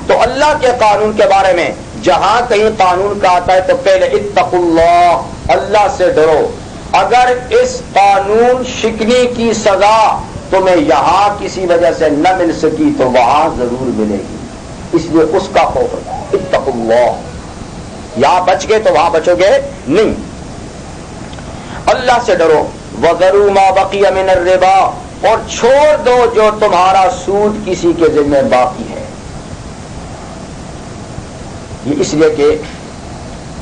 تو اللہ کے قانون کے بارے میں جہاں کہیں قانون کا آتا ہے تو پہلے اتقوا اللہ، اللہ سے ڈرو۔ اگر اس قانون شکنی کی سزا تمہیں یہاں کسی وجہ سے نہ مل سکی تو وہاں ضرور ملے گی۔ اس لیے اس کا خوف رکھو، اتقوا اللہ، یہاں بچ گئے تو وہاں بچو گے نہیں، اللہ سے ڈرو، وَذَرُوا مَا بَقِيَ مِنَ الرِّبَا، اور چھوڑ دو جو تمہارا سود کسی کے ذمہ باقی ہے۔ یہ اس لیے کہ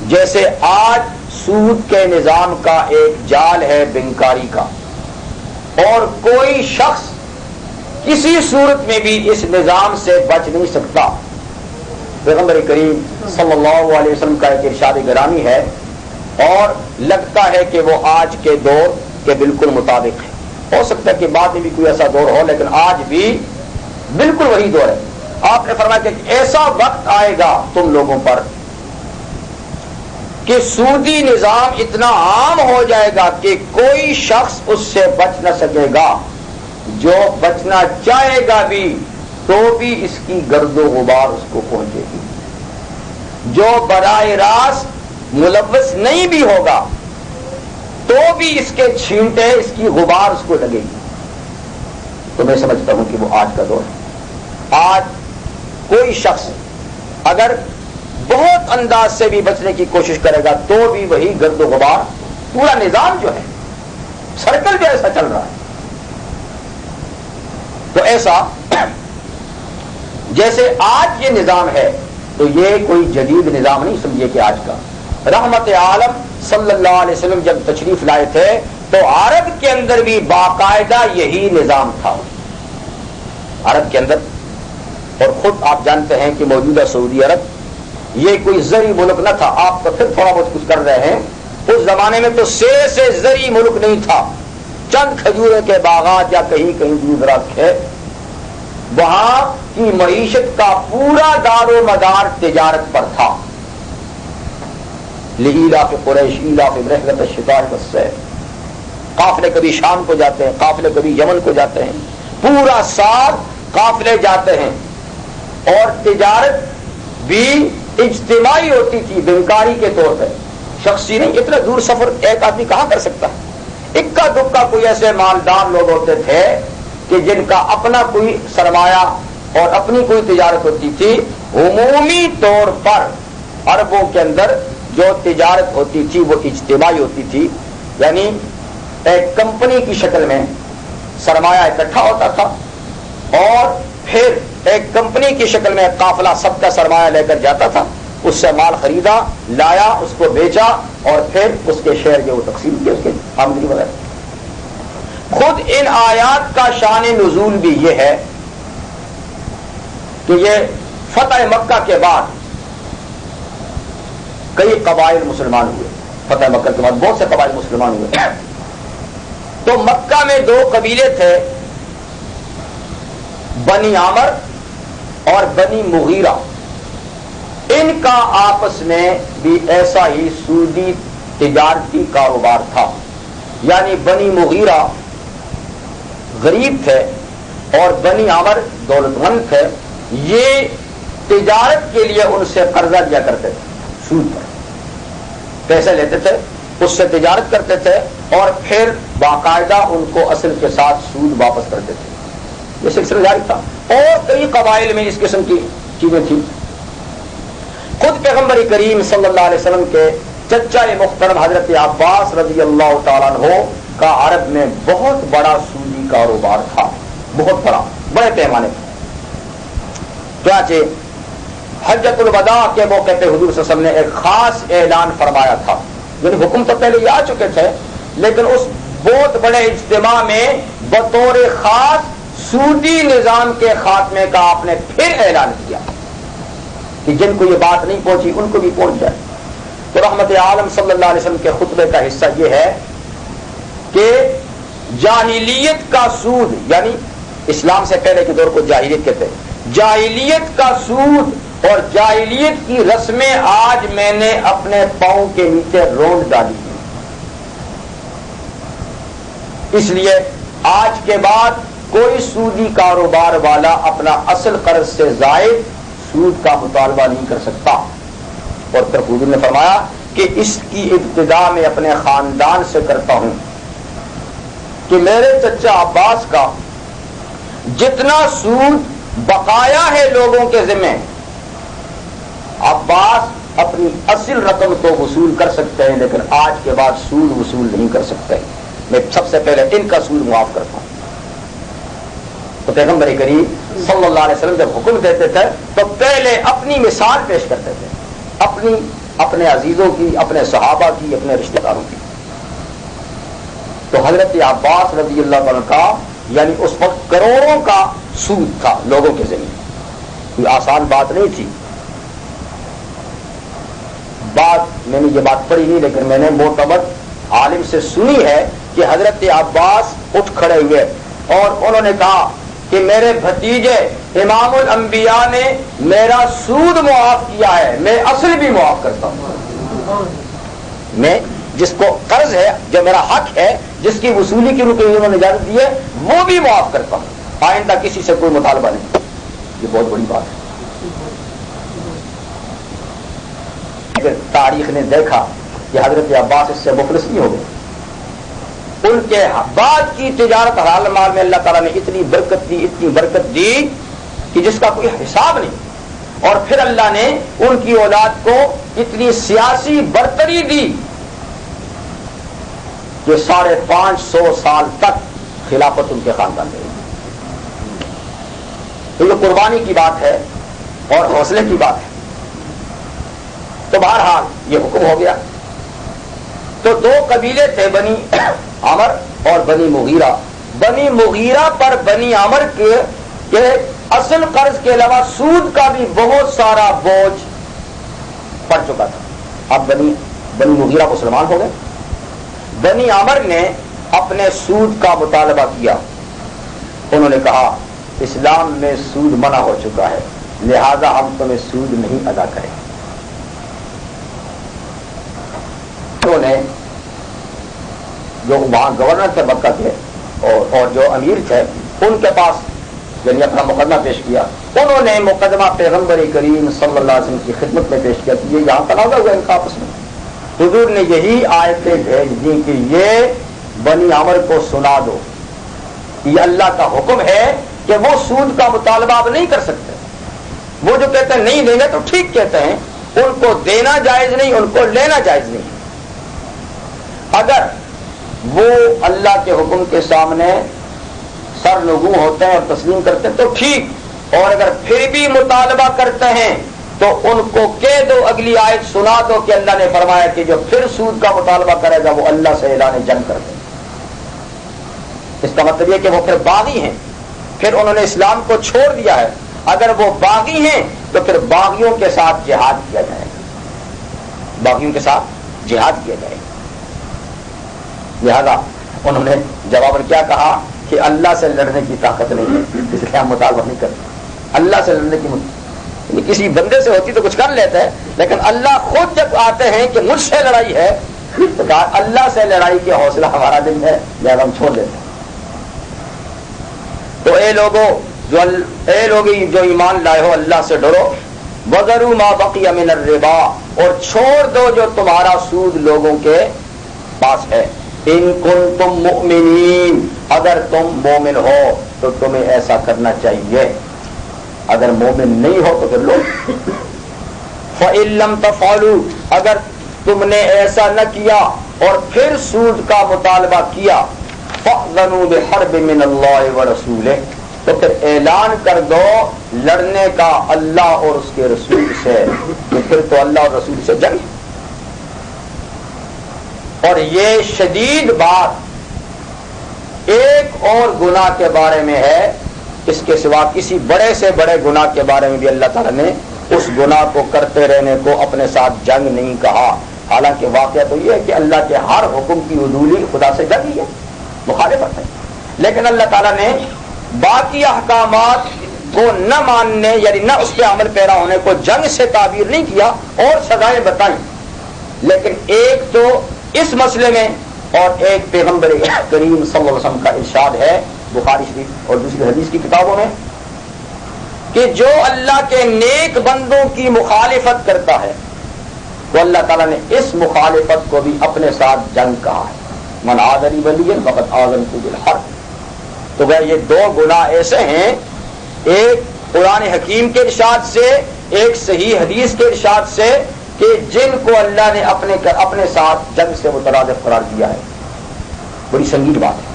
جیسے آج سود کے نظام کا ایک جال ہے بینکاری کا، اور کوئی شخص کسی صورت میں بھی اس نظام سے بچ نہیں سکتا۔ پیغمبر کریم صلی اللہ علیہ وسلم کا ایک ارشاد گرامی ہے، اور لگتا ہے کہ وہ آج کے دور کے بالکل مطابق ہے، ہو سکتا ہے کہ بعد میں بھی کوئی ایسا دور ہو، لیکن آج بھی بالکل وہی دور ہے۔ آپ نے فرمایا کہ ایسا وقت آئے گا تم لوگوں پر کہ سودی نظام اتنا عام ہو جائے گا کہ کوئی شخص اس سے بچ نہ سکے گا، جو بچنا چاہے گا بھی تو بھی اس کی گرد و غبار اس کو پہنچے گی، جو براہ راست ملوث نہیں بھی ہوگا تو بھی اس کے چھینٹے، اس کی غبار اس کو لگے گی۔ تو میں سمجھتا ہوں کہ وہ آج کا دور ہے۔ آج کوئی شخص اگر بہت انداز سے بھی بچنے کی کوشش کرے گا تو بھی وہی گرد و غبار، پورا نظام جو ہے، سرکل بھی ایسا چل رہا ہے۔ تو ایسا جیسے آج یہ نظام ہے تو یہ کوئی جدید نظام نہیں سمجھیے کہ آج کا۔ رحمت عالم صلی اللہ علیہ وسلم جب تشریف لائے تھے تو عرب کے اندر بھی باقاعدہ یہی نظام تھا، عرب کے اندر۔ اور خود آپ جانتے ہیں کہ موجودہ سعودی عرب یہ کوئی زرعی ملک نہ تھا، آپ تو پھر تھوڑا بہت کچھ کر رہے ہیں، اس زمانے میں تو سے زرعی ملک نہیں تھا، چند کھجورے کے باغات یا کہیں کہیں دور دراز تھے، وہاں کی معیشت کا پورا دار و مدار تجارت پر تھا۔ لإیلاف قریش ایلافہم رحلۃ الشتاء والصیف، قافلے کبھی شام کو جاتے ہیں، قافلے کبھی یمن کو جاتے ہیں، پورا سال قافلے جاتے ہیں، اور تجارت بھی اجتماعی ہوتی تھی، بینکاری کے طور پہ، شخصی نہیں۔ اتنا دور سفر ایک آدمی کہاں کر سکتا ہے؟ اکا دکا کوئی ایسے مالدار لوگ ہوتے تھے کہ جن کا اپنا کوئی سرمایہ اور اپنی کوئی تجارت ہوتی تھی۔ عمومی طور پر عربوں کے اندر جو تجارت ہوتی تھی وہ اجتماعی ہوتی تھی، یعنی ایک کمپنی کی شکل میں سرمایہ اکٹھا ہوتا تھا، اور پھر ایک کمپنی کی شکل میں قافلہ سب کا سرمایہ لے کر جاتا تھا، اس سے مال خریدا، لایا، اس کو بیچا، اور پھر اس کے شیئر جو وہ تقسیم کیے، اس کے آمدنی وغیرہ۔ خود ان آیات کا شان نزول بھی یہ ہے کہ یہ فتح مکہ کے بعد کئی قبائل مسلمان ہوئے، فتح مکہ کے بعد بہت سے قبائل مسلمان ہوئے۔ تو مکہ میں دو قبیلے تھے، بنی عامر اور بنی مغیرہ، ان کا آپس میں بھی ایسا ہی سودی تجارتی کاروبار تھا، یعنی بنی مغیرہ غریب تھے اور بنی عامر دولت مند تھے، یہ تجارت کے لیے ان سے قرضہ لیا کرتے تھے، سود پر پیسے لیتے تھے، اس سے تجارت کرتے تھے، اور پھر باقاعدہ ان کو اصل کے ساتھ سود واپس کرتے تھے۔ یہ سلسلہ جاری تھا، اور کئی قبائل میں اس قسم کی چیزیں تھیں۔ خود پیغمبر کریم صلی اللہ علیہ وسلم کے چچا محترم حضرت عباس رضی اللہ تعالیٰ عنہ کا عرب میں بہت بڑا سودی کاروبار تھا، بہت بڑا، بڑے پیمانے پر۔ چنانچہ حجۃ الوداع کے موقع پہ حضور صلی اللہ علیہ وسلم نے ایک خاص اعلان فرمایا تھا، یعنی حکم تو پہلے یہ آ چکے تھے، لیکن اس بہت بڑے اجتماع میں بطور خاص سودی نظام کے خاتمے کا آپ نے پھر اعلان کیا کہ جن کو یہ بات نہیں پہنچی ان کو بھی پہنچ جائے۔ تو رحمت عالم صلی اللہ علیہ وسلم کے خطبے کا حصہ یہ ہے کہ جاہلیت کا سود، یعنی اسلام سے پہلے کے دور کو جاہلیت کہتے ہیں، جاہلیت کا سود اور جاہلیت کی رسمیں آج میں نے اپنے پاؤں کے نیچے رونڈ ڈالی ہیں۔ اس لیے آج کے بعد کوئی سودی کاروبار والا اپنا اصل قرض سے زائد سود کا مطالبہ نہیں کر سکتا۔ اور پھر حضور نے فرمایا کہ اس کی ابتدا میں اپنے خاندان سے کرتا ہوں کہ میرے چچا عباس کا جتنا سود بقایا ہے لوگوں کے ذمہ، عباس اپنی اصل رقم تو وصول کر سکتے ہیں لیکن آج کے بعد سود وصول نہیں کر سکتے. میں سب سے پہلے ان کا سود معاف کرتا ہوں. تو پیغمبر کریم صلی اللہ علیہ وسلم جب حکم دیتے تھے تو پہلے اپنی مثال پیش کرتے تھے، اپنے عزیزوں کی، اپنے صحابہ کی، اپنے رشتہ داروں کی. تو حضرت عباس رضی اللہ عنہ کا یعنی اس وقت کروڑوں کا سود تھا لوگوں کے ذریعے. کوئی آسان بات نہیں تھی. میں نے یہ بات پڑھی نہیں لیکن میں نے معتبر عالم سے سنی ہے کہ حضرت عباس اٹھ کھڑے ہوئے اور انہوں نے کہا کہ میرے بھتیجے امام الانبیاء نے میرا سود معاف کیا ہے، میں اصل بھی معاف کرتا ہوں. میں جس کو قرض ہے، جو میرا حق ہے، جس کی وصولی کی رکن انہوں نے اجازت دی ہے، وہ بھی معاف کرتا ہوں. آئندہ کسی سے کوئی مطالبہ نہیں. یہ بہت بڑی بات ہے. تاریخ نے دیکھا کہ حضرت عباس اس سے مفلس نہیں ہو گئے. ان کے بعد کی تجارت حلال مال میں اللہ تعالیٰ نے اتنی برکت دی کہ جس کا کوئی حساب نہیں. اور پھر اللہ نے ان کی اولاد کو اتنی سیاسی برتری دی کہ 550 سال تک خلافت ان کے خاندان میں رہی. تو یہ قربانی کی بات ہے اور حوصلے کی بات ہے. تو بہرحال یہ حکم ہو گیا. تو 2 قبیلے تھے، بنی عمر اور بنی مغیرہ. بنی مغیرہ پر بنی عمر کے اصل قرض کے علاوہ سود کا بھی بہت سارا بوجھ پڑ چکا تھا. اب بنی مغیرہ مسلمان ہو گئے. بنی عمر نے اپنے سود کا مطالبہ کیا. انہوں نے کہا اسلام میں سود منع ہو چکا ہے، لہذا ہم تمہیں سود نہیں ادا کریں. نے جو وہاں گورنر تھے مکہ کے اور جو امیر تھے ان کے پاس یعنی اپنا مقدمہ پیش کیا. انہوں نے مقدمہ پیغمبر کریم صلی اللہ علیہ وسلم کی خدمت میں پیش کیا کہ یہ یہاں تنازع ہوا ان کا آپس میں. حضور نے یہی آیتیں بھیج دی کہ یہ بنی عمر کو سنا دو، یہ اللہ کا حکم ہے کہ وہ سود کا مطالبہ اب نہیں کر سکتے. وہ جو کہتے ہیں نہیں دیں گے تو ٹھیک کہتے ہیں، ان کو دینا جائز نہیں، ان کو لینا جائز نہیں. اگر وہ اللہ کے حکم کے سامنے سر نگوں ہوتے ہیں اور تسلیم کرتے ہیں تو ٹھیک، اور اگر پھر بھی مطالبہ کرتے ہیں تو ان کو کہہ دو، اگلی آیت سنا دو کہ اللہ نے فرمایا کہ جو پھر سود کا مطالبہ کرے گا وہ اللہ سے اعلان جنگ کر دے. اس کا مطلب یہ کہ وہ پھر باغی ہیں، پھر انہوں نے اسلام کو چھوڑ دیا ہے. اگر وہ باغی ہیں تو پھر باغیوں کے ساتھ جہاد کیا جائے گا، باغیوں کے ساتھ جہاد کیا جائے گا. لہذا انہوں نے جواباً کیا کہا کہ اللہ سے لڑنے کی طاقت نہیں ہے، اس لیے ہم مطالبہ نہیں کرتے. اللہ سے لڑنے کی کسی بندے سے ہوتی تو کچھ کر لیتے ہیں، لیکن اللہ خود جب آتے ہیں کہ مجھ سے لڑائی ہے تو کہا اللہ سے لڑائی کے حوصلہ ہمارا دل ہے، لہذا ہم چھوڑ دیتے ہیں. تو اے لوگ جو ایمان لائے ہو اللہ سے ڈرو. وَذَرُوا مَا بَقِيَ مِنَ الرِّبَا، اور چھوڑ دو جو تمہارا سود لوگوں کے پاس ہے. ان کنتم مؤمنین، اگر تم مومن ہو تو تمہیں ایسا کرنا چاہیے، اگر مومن نہیں ہو تو پھر لو. فَإِن لَّمْ تَفْعَلُوا، اگر تم نے ایسا نہ کیا اور پھر سود کا مطالبہ کیا، فَأْذَنُوا بِحَرْبٍ مِّنَ اللَّهِ وَرَسُولِهِ، تو پھر اعلان کر دو لڑنے کا اللہ اور اس کے رسول سے. تو پھر تو اللہ اور رسول سے جنگ. اور یہ شدید بات ایک اور گناہ کے بارے میں ہے، اس کے سوا کسی بڑے سے بڑے گناہ کے بارے میں بھی اللہ تعالیٰ نے اس گناہ کو کرتے رہنے کو اپنے ساتھ جنگ نہیں کہا. حالانکہ واقعہ تو یہ ہے کہ اللہ کے ہر حکم کی عدولی خدا سے جنگ ہی ہے، مخالفت ہے. لیکن اللہ تعالیٰ نے باقی احکامات کو نہ ماننے یعنی نہ اس پہ عمل پیرا ہونے کو جنگ سے تعبیر نہیں کیا اور سزائیں بتائیں. لیکن ایک تو اس مسئلے میں اور ایک پیغمبر کریم صلی اللہ علیہ وسلم کا ارشاد ہے بخاری شریف اور دوسری حدیث کی کتابوں میں کہ جو اللہ کے نیک بندوں کی مخالفت کرتا ہے تو اللہ تعالیٰ نے اس مخالفت کو بھی اپنے ساتھ جنگ کہا ہے. من عاد لی ولیا فقد آذنته بالحرب. تو یہ 2 گناہ ایسے ہیں، ایک قرآن حکیم کے ارشاد سے ایک صحیح حدیث کے ارشاد سے کہ جن کو اللہ نے اپنے ساتھ جنگ سے مترادف قرار دیا ہے. بڑی سنگین بات ہے.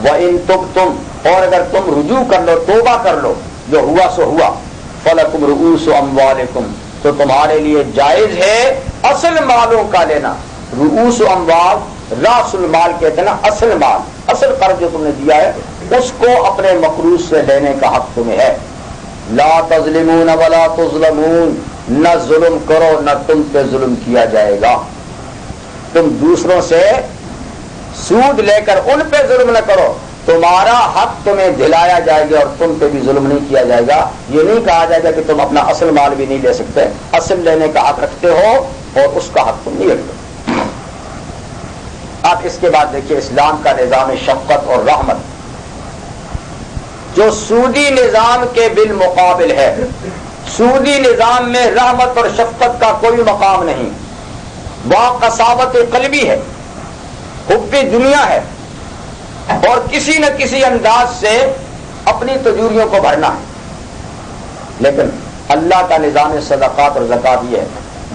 وَإِن تُبْتُمْ، اور اگر تم رجوع کر لو، توبہ کر لو، جو ہوا سو ہوا، فَلَكُمْ رُؤُوسُ أَمْوَالِكُمْ، تو تمہارے لیے جائز ہے اصل مالوں کا لینا. رؤوس اموال، راس المال کہتے ہیں نا، اصل مال، اصل قرض جو تم نے دیا ہے اس کو اپنے مقروض سے لینے کا حق تمہیں ہے. لا تظلمون ولا تظلمون، نہ ظلم کرو نہ تم پہ ظلم کیا جائے گا. تم دوسروں سے سود لے کر ان پہ ظلم نہ کرو، تمہارا حق تمہیں دلایا جائے گا اور تم پہ بھی ظلم نہیں کیا جائے گا. یہ نہیں کہا جائے گا کہ تم اپنا اصل مال بھی نہیں لے سکتے، اصل لینے کا حق رکھتے ہو اور اس کا حق تم نہیں رکھتے. اب اس کے بعد دیکھیے اسلام کا نظام شفقت اور رحمت جو سودی نظام کے بالمقابل ہے. سودی نظام میں رحمت اور شفقت کا کوئی مقام نہیں. وہاں قساوت قلبی ہے، حب دنیا ہے، اور کسی نہ کسی انداز سے اپنی تجوریوں کو بھرنا ہے. لیکن اللہ کا نظام صدقات اور زکات یہ ہے،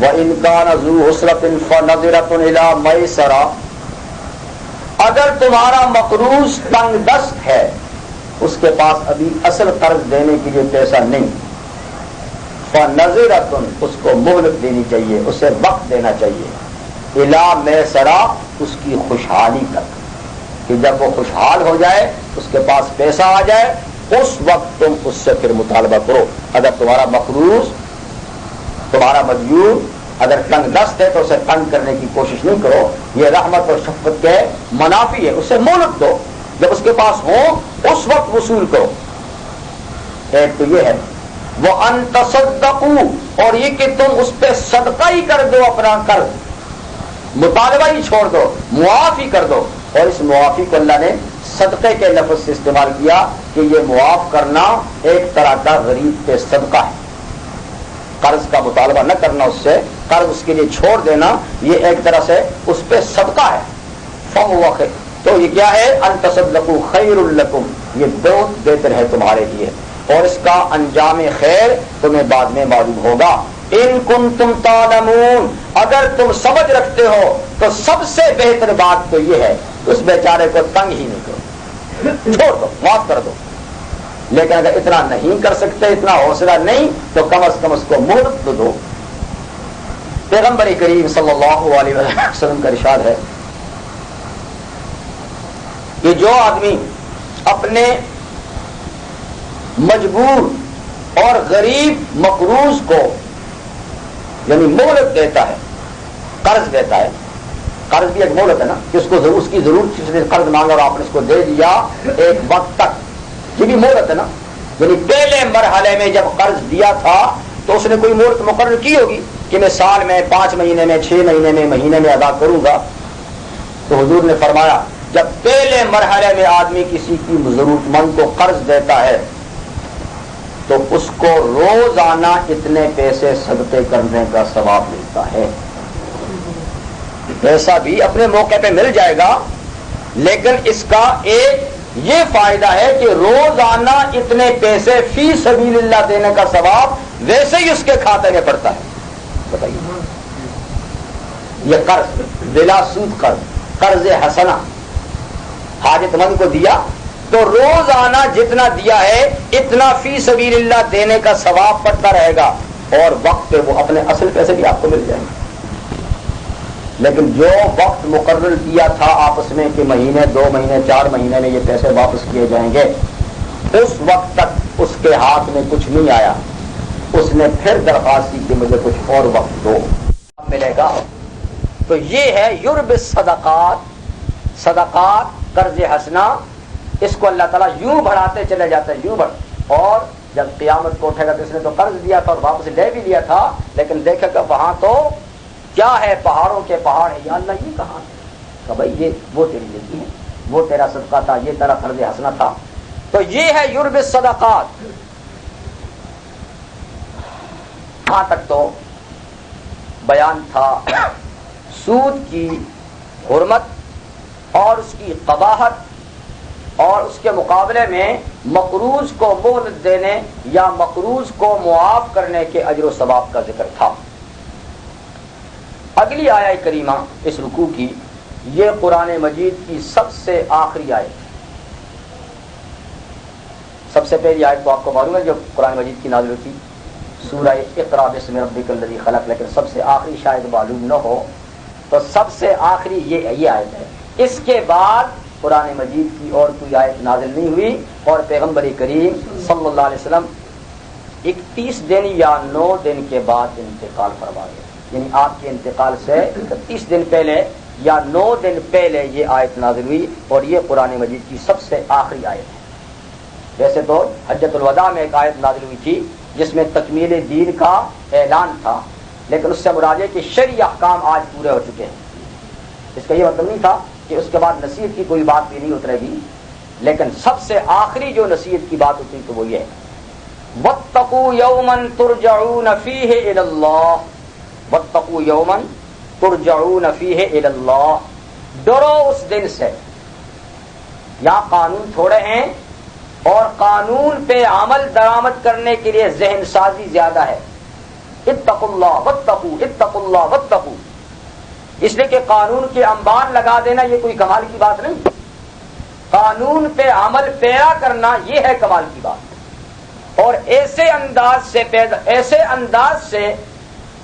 وَإِن كَانَ ذُو عُسْرَةٍ فَنَظِرَةٌ إِلَىٰ مَيْسَرَةٍ، اگر تمہارا مقروض تنگ دست ہے، اس کے پاس ابھی اصل قرض دینے کے لیے پیسہ نہیں، فَنَظِرَةٌ، اس کو مہلت دینی چاہیے، اسے وقت دینا چاہیے، إِلَىٰ مَيْسَرَةٍ، اس کی خوشحالی تک، کہ جب وہ خوشحال ہو جائے، اس کے پاس پیسہ آ جائے، اس وقت تم اس سے پھر مطالبہ کرو. اگر تمہارا مقروض، تمہارا مدیون اگر تنگ دست ہے تو اسے تنگ کرنے کی کوشش نہیں کرو. یہ رحمت اور شفقت کے منافی ہے. اسے مہلت دو، جب اس کے پاس ہو اس وقت وصول کرو. ایک تو یہ ہے وہ ان تصدقوا، اور یہ کہ تم اس پہ صدقہ ہی کر دو، اپنا قرض مطالبہ ہی چھوڑ دو، معاف ہی کر دو. اور اس معافی کو اللہ نے صدقے کے لفظ سے استعمال کیا کہ یہ معاف کرنا ایک طرح کا غریب پہ صدقہ ہے. قرض کا مطالبہ نہ کرنا، اس سے قرض اس کے لیے چھوڑ دینا، یہ ایک طرح سے اس پہ صدقہ ہے. فَهُوَ خَيْرٌ، تو یہ کیا ہے؟ ان تصدقوا خیر لکم، یہ بہت بہتر ہے تمہارے لیے، اور اس کا انجام خیر تمہیں بعد میں معلوم ہوگا. ان کنتم تعلمون، اگر تم سمجھ رکھتے ہو تو سب سے بہتر بات تو یہ ہے اس بیچارے کو تنگ ہی نہیں کرو، چھوڑ دو، معاف کر دو. لیکن اگر اتنا نہیں کر سکتے، اتنا حوصلہ نہیں، تو کم از کم اس کو مہلت تو دو. پیغمبر کریم صلی اللہ علیہ وسلم کا ارشاد ہے کہ جو آدمی اپنے مجبور اور غریب مقروض کو یعنی مہلت دیتا ہے، قرض دیتا ہے، قرض بھی ایک مہلت ہے نا، کہ اس کو اس کی ضرورت سے قرض مانگا اور آپ نے اس کو دے دیا ایک وقت تک، یہ بھی مہلت ہے نا. یعنی پہلے مرحلے میں جب قرض دیا تھا تو اس نے کوئی مہلت مقرر کی ہوگی کہ میں سال میں 5 مہینے میں 6 مہینے میں مہینے میں ادا کروں گا. تو حضور نے فرمایا جب پہلے مرحلے میں آدمی کسی کی ضرورت مند کو قرض دیتا ہے تو اس کو روزانہ اتنے پیسے صدقے کرنے کا ثواب ملتا ہے. پیسہ بھی اپنے موقع پہ مل جائے گا، لیکن اس کا ایک یہ فائدہ ہے کہ روزانہ اتنے پیسے فی سبیل اللہ دینے کا ثواب ویسے ہی اس کے کھاتے میں پڑتا ہے. بتائیے، یہ قرض بلا سود قرض حسنہ حاجت مند کو دیا تو روزانہ جتنا دیا ہے اتنا فی سبیل اللہ دینے کا ثواب پڑتا رہے گا، اور وقت پہ وہ اپنے اصل پیسے بھی آپ کو مل جائیں گے. لیکن جو وقت مقرر کیا تھا آپس میں کہ مہینے 2 مہینے 4 مہینے میں یہ پیسے واپس کیے جائیں گے، اس وقت تک اس کے ہاتھ میں کچھ نہیں آیا، اس نے پھر درخواست کی کہ مجھے کچھ اور وقت دو، ملے گا. تو یہ ہے یرب الصدقات، صدقات قرض حسنہ. اس کو اللہ تعالیٰ یوں بڑھاتے چلے جاتے ہیں، یوں بڑھ، اور جب قیامت کو اٹھے گا تو اس نے تو قرض دیا تھا اور واپس لے بھی لیا تھا، لیکن دیکھے گا وہاں تو کیا ہے، پہاڑوں کے پہاڑ ہے. یا اللہ یہ کہاں ہے؟ کہ بھائی یہ وہ تیری زندگی ہے، وہ تیرا صدقہ تھا، یہ تیرا قرض حسنہ تھا. تو یہ ہے یرب الصدقات. ہاں تک تو بیان تھا سود کی حرمت اور اس کی قباحت اور اس کے مقابلے میں مقروض کو مہلت دینے یا مقروض کو معاف کرنے کے اجر و ثواب کا ذکر تھا۔ اگلی آیت کریمہ اس رکوع کی، یہ قرآن مجید کی سب سے آخری آیت ہے۔ سب سے پہلی آیت تو آپ کو معلوم ہے جو قرآن مجید کی نازل ہوئی سورہ اقرا بسم ربک الذی خلق، لیکن سب سے آخری شاید معلوم نہ ہو تو سب سے آخری یہ آیت ہے۔ اس کے بعد قرآن مجید کی اور کوئی آیت نازل نہیں ہوئی، اور پیغمبر کریم صلی اللہ علیہ وسلم 31 دن یا 9 دن کے بعد انتقال فرما گئے، یعنی آپ کے انتقال سے 31 دن پہلے یا 9 دن پہلے یہ آیت نازل ہوئی، اور یہ قرآن مجید کی سب سے آخری آیت ہے۔ ویسے تو حجۃ الوداع میں ایک آیت نازل ہوئی تھی جس میں تکمیل دین کا اعلان تھا، لیکن اس سے مراد ہے کہ شرعی احکام آج پورے ہو چکے ہیں۔ اس کا یہ مطلب نہیں تھا کہ اس کے بعد نصیحت کی کوئی بات بھی نہیں اترے گی، لیکن سب سے آخری جو نصیحت کی بات ہوتی تو وہ یہ ہے وَاتَّقُوا يَوْمًا تُرْجَعُونَ فِيهِ إِلَى اللَّهِ وَاتَّقُوا يَوْمًا تُرْجَعُونَ فِيهِ إِلَى اللَّهِ، ڈرو اس دن سے۔ یہاں قانون تھوڑے ہیں اور قانون پہ عمل درآمد کرنے کے لیے ذہن سازی زیادہ ہے۔ اتقوا اللہ واتقوا اتقوا اللہ واتقوا، اس لیے کہ قانون کے انبار لگا دینا یہ کوئی کمال کی بات نہیں، قانون پہ عمل پیرا کرنا یہ ہے کمال کی بات۔ اور ایسے انداز سے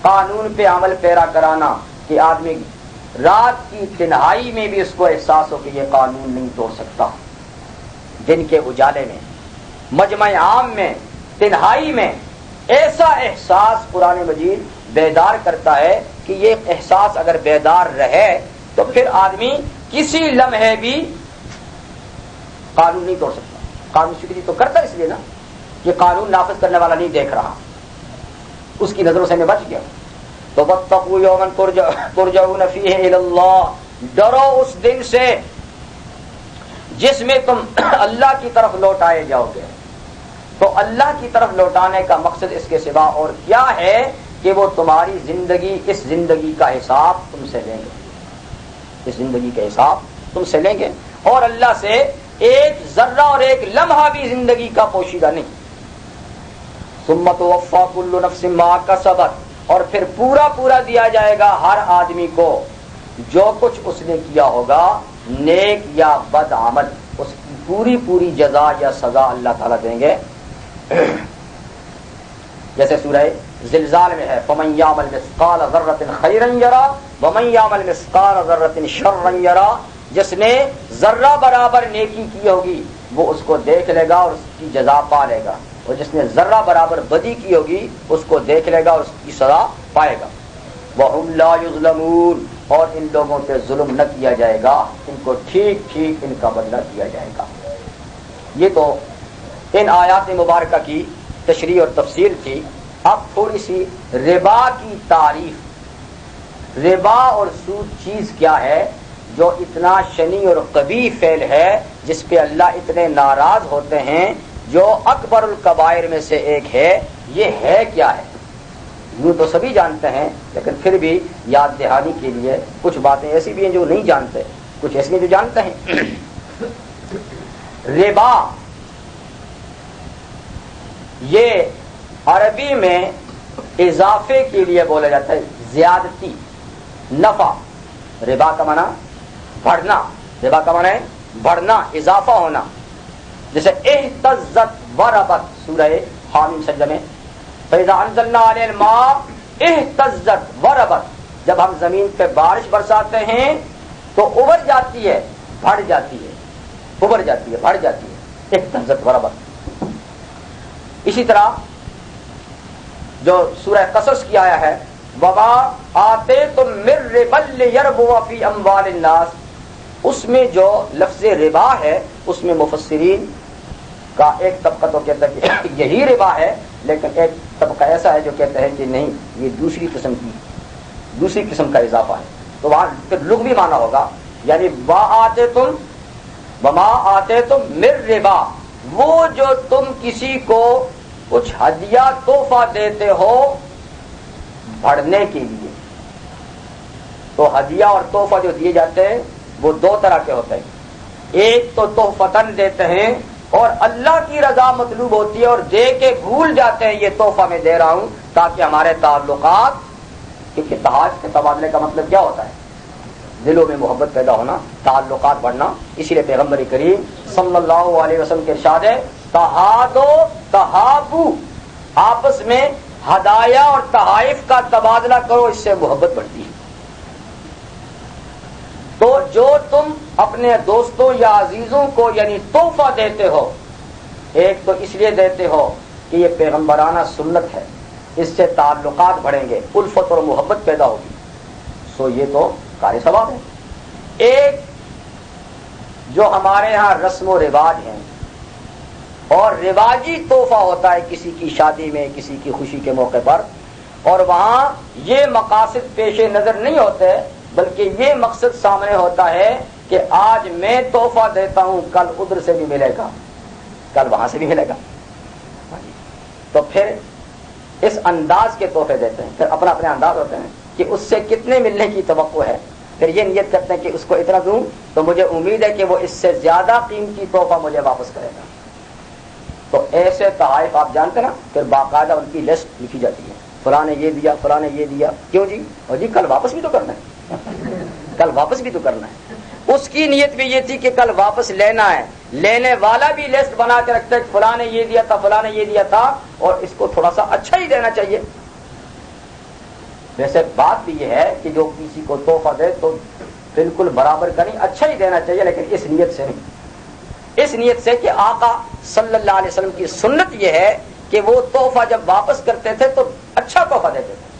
قانون پہ عمل پیرا کرانا کہ آدمی رات کی تنہائی میں بھی اس کو احساس ہو کہ یہ قانون نہیں توڑ سکتا، دن کے اجالے میں، مجمع عام میں، تنہائی میں ایسا احساس قرآن مجید بیدار کرتا ہے کہ یہ احساس اگر بیدار رہے تو پھر آدمی کسی لمحے بھی قانون نہیں توڑ سکتا۔ قانون شکری تو کرتا اس لیے نا کہ قانون نافذ کرنے والا نہیں دیکھ رہا، اس کی نظروں سے میں بچ گیا۔ تو واتقوا یوما ترجعون فیہ الی اللہ، ڈرو اس دن سے جس میں تم اللہ کی طرف لوٹائے جاؤ گے۔ تو اللہ کی طرف لوٹانے کا مقصد اس کے سوا اور کیا ہے کہ وہ تمہاری زندگی، اس زندگی کا حساب تم سے لیں گے، اس زندگی کا حساب تم سے لیں گے، اور اللہ سے ایک ذرہ اور ایک لمحہ بھی زندگی کا پوشیدہ نہیں۔ ثم توفی کل نفس ما کسبت، اور پھر پورا دیا جائے گا ہر آدمی کو جو کچھ اس نے کیا ہوگا، نیک یا بد عمل، اس کی پوری جزا یا سزا اللہ تعالیٰ دیں گے۔ جیسے سورہ زلزال میں ہے فَمَن يَعْمَلْ مِثْقَالَ ذَرَّةٍ خَيْرًا يَرَى وَمَن يَعْمَلْ مِثْقَالَ ذَرَّةٍ شَرًّا يَرَى، جس نے ذرہ برابر نیکی کی ہوگی وہ اس کو دیکھ لے گا اور اس کی جزا پا لے گا، اور جس نے ذرہ برابر بدی کی ہوگی اس کو دیکھ لے گا اور اس کی سزا پائے گا۔ وَهُمْ لَا يُظْلَمُونَ، اور ان لوگوں پہ ظلم نہ کیا جائے گا، ان کو ٹھیک ان کا بدلہ دیا جائے گا۔ یہ تو ان آیات مبارکہ کی تشریح اور تفسیر تھی۔ اب تھوڑی سی ربا کی تعریف۔ ربا اور سود چیز کیا ہے جو اتنا شنیع اور قبیح فعل ہے، جس پہ اللہ اتنے ناراض ہوتے ہیں، جو اکبر الکبائر میں سے ایک ہے، یہ ہے کیا ہے؟ یوں تو سبھی جانتے ہیں، لیکن پھر بھی یاد دہانی کے لیے کچھ باتیں ایسی بھی ہیں جو نہیں جانتے، کچھ ایسی ہیں جو جانتے ہیں۔ ربا یہ عربی میں اضافے کے لیے بولا جاتا ہے، زیادتی، نفع۔ ربا کا معنی بڑھنا، ربا کا معنی ہے بڑھنا، اضافہ ہونا۔ جیسے اہتزت وربت، سورہ حامیم سجدہ میں فَإِذَا أَنزَلْنَا عَلَيْهَا الْمَاءَ اهْتَزَّتْ وَرَبَتْ، جب ہم زمین پہ بارش برساتے ہیں تو ابھر جاتی ہے، بڑھ جاتی ہے، ابھر جاتی ہے، بڑھ جاتی ہے، اهْتَزَّتْ وَرَبَتْ۔ اسی طرح جو سورہ قصص کی آیا ہے وَمَا آتَيْتُم مِّن رِّبًا لِّيَرْبُوَ فِي أَمْوَالِ النَّاسِ، اس میں جو لفظ ربا ہے اس میں مفسرین کا ایک طبقہ تو کہتا ہے کہ یہی ربا ہے، لیکن ایک طبقہ ایسا ہے جو کہتا ہے کہ نہیں، یہ دوسری قسم کا اضافہ ہے۔ تو وہاں پھر لغوی معنی ہوگا، یعنی وما آتیتم من ربا، وہ جو تم کسی کو کچھ ہدیہ تحفہ دیتے ہو بڑھنے کے لیے۔ تو ہدیہ اور تحفہ جو دیے جاتے ہیں وہ دو طرح کے ہوتے ہیں، ایک تو تحفتن دیتے ہیں اور اللہ کی رضا مطلوب ہوتی ہے اور دے کے بھول جاتے ہیں یہ تحفہ میں دے رہا ہوں تاکہ ہمارے تعلقات، کیونکہ تحائف کے تبادلے کا مطلب کیا ہوتا ہے؟ دلوں میں محبت پیدا ہونا، تعلقات بڑھنا. اسی لیے پیغمبر کریم صلی اللہ علیہ وسلم کے ارشاد ہے تہادو تہابو، آپس میں ہدایا اور تحائف کا تبادلہ کرو، اس سے محبت بڑھتی ہے. تو جو تم اپنے دوستوں یا عزیزوں کو یعنی تحفہ دیتے ہو، ایک تو اس لیے دیتے ہو کہ یہ پیغمبرانہ سنت ہے، اس سے تعلقات بڑھیں گے، الفت اور محبت پیدا ہوگی، سو یہ تو کار ثواب ہے. ایک جو ہمارے ہاں رسم و رواج ہیں اور رواجی تحفہ ہوتا ہے کسی کی شادی میں، کسی کی خوشی کے موقع پر، اور وہاں یہ مقاصد پیش نظر نہیں ہوتے بلکہ یہ مقصد سامنے ہوتا ہے کہ آج میں تحفہ دیتا ہوں، کل ادھر سے بھی ملے گا، کل وہاں سے بھی ملے گا. تو پھر اس انداز کے تحفے دیتے ہیں، پھر اپنا اپنے انداز ہوتے ہیں کہ اس سے کتنے ملنے کی توقع ہے، پھر یہ نیت کرتے ہیں کہ اس کو اتنا دوں تو مجھے امید ہے کہ وہ اس سے زیادہ قیمتی تحفہ مجھے واپس کرے گا. تو ایسے تحائف آپ جانتے نا، پھر باقاعدہ ان کی لسٹ لکھی جاتی ہے، فلاں نے یہ دیا، فلاں نے یہ دیا. کیوں جی؟ اور جی کل واپس بھی تو کرنا ہے، کل واپس بھی تو کرنا ہے. اس کی نیت بھی یہ تھی کہ کل واپس لینا ہے، لینے والا بھی لسٹ بنا کے رکھتا ہے کہ فلاں نے یہ دیا تھا، فلاں نے یہ دیا تھا، اور اس کو تھوڑا سا اچھا ہی دینا چاہیے. ویسے بات بھی یہ ہے کہ جو کسی کو تحفہ دے تو بالکل برابر کا نہیں، اچھا ہی دینا چاہیے، لیکن اس نیت سے نہیں. اس نیت سے کہ آقا صلی اللہ علیہ وسلم کی سنت یہ ہے کہ وہ تحفہ جب واپس کرتے تھے تو اچھا تحفہ دیتے تھے،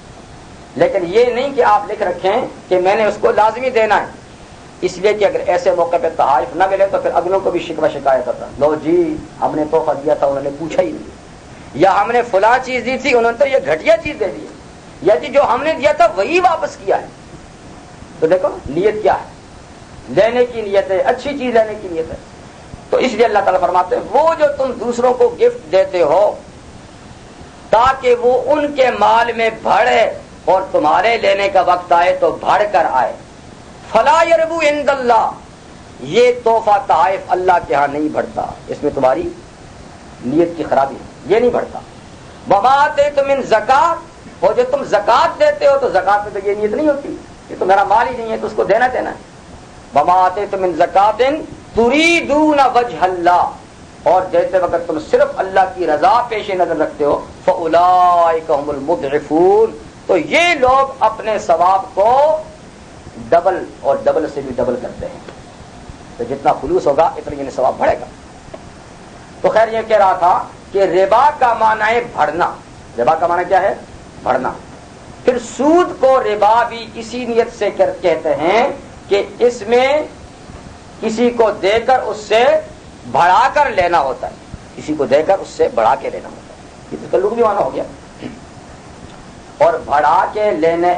لیکن یہ نہیں کہ آپ لکھ رکھیں کہ میں نے اس کو لازمی دینا ہے. اس لیے کہ اگر ایسے موقع پہ تحائف نہ ملے تو پھر اگلوں کو بھی شکوہ شکایت ہوتا، لو جی ہم نے تحفہ دیا تھا انہوں نے پوچھا ہی نہیں، یا ہم نے فلاں چیز دی تھی انہوں نے تو یہ گھٹیا چیز دے دی، یا جی جو ہم نے دیا تھا وہی واپس کیا ہے. تو دیکھو نیت کیا ہے، لینے کی نیت ہے، اچھی چیز لینے کی نیت ہے. تو اس لیے اللہ تعالیٰ فرماتے ہیں وہ جو تم دوسروں کو گفٹ دیتے ہو تاکہ وہ ان کے مال میں بڑھے اور تمہارے لینے کا وقت آئے تو بڑھ کر آئے. فلا یربو عند اللہ، یہ تحفہ تحائف اللہ کے ہاں نہیں بڑھتا، اس میں تمہاری نیت کی خرابی ہے، یہ نہیں بڑھتا. وما آتیتم من زکات، اور جو تم زکات دیتے ہو تو زکات میں تو یہ نیت نہیں ہوتی، یہ تو میرا مال ہی نہیں ہے تو اس کو دینا ہے. وما آتیتم من زکات تریدون وجہ اللہ، اور دیتے وقت تم صرف اللہ کی رضا پیش نظر رکھتے ہو، فاولئک هم المضعفون، تو یہ لوگ اپنے ثواب کو ڈبل اور ڈبل سے بھی ڈبل کرتے ہیں. تو جتنا خلوص ہوگا اتنا یہ ثواب بڑھے گا. تو خیر یہ کہہ رہا تھا کہ ربا کا معنی ہے بڑھنا. ربا کا معنی کیا ہے؟ بڑھنا. پھر سود کو ربا بھی اسی نیت سے کہتے ہیں کہ اس میں کسی کو دے کر اس سے بڑھا کر لینا ہوتا ہے، کسی کو دے کر اس سے بڑھا کے لینا ہوتا ہے. یہ تو لغوی معنی ہو گیا. اور بڑھا کے لینے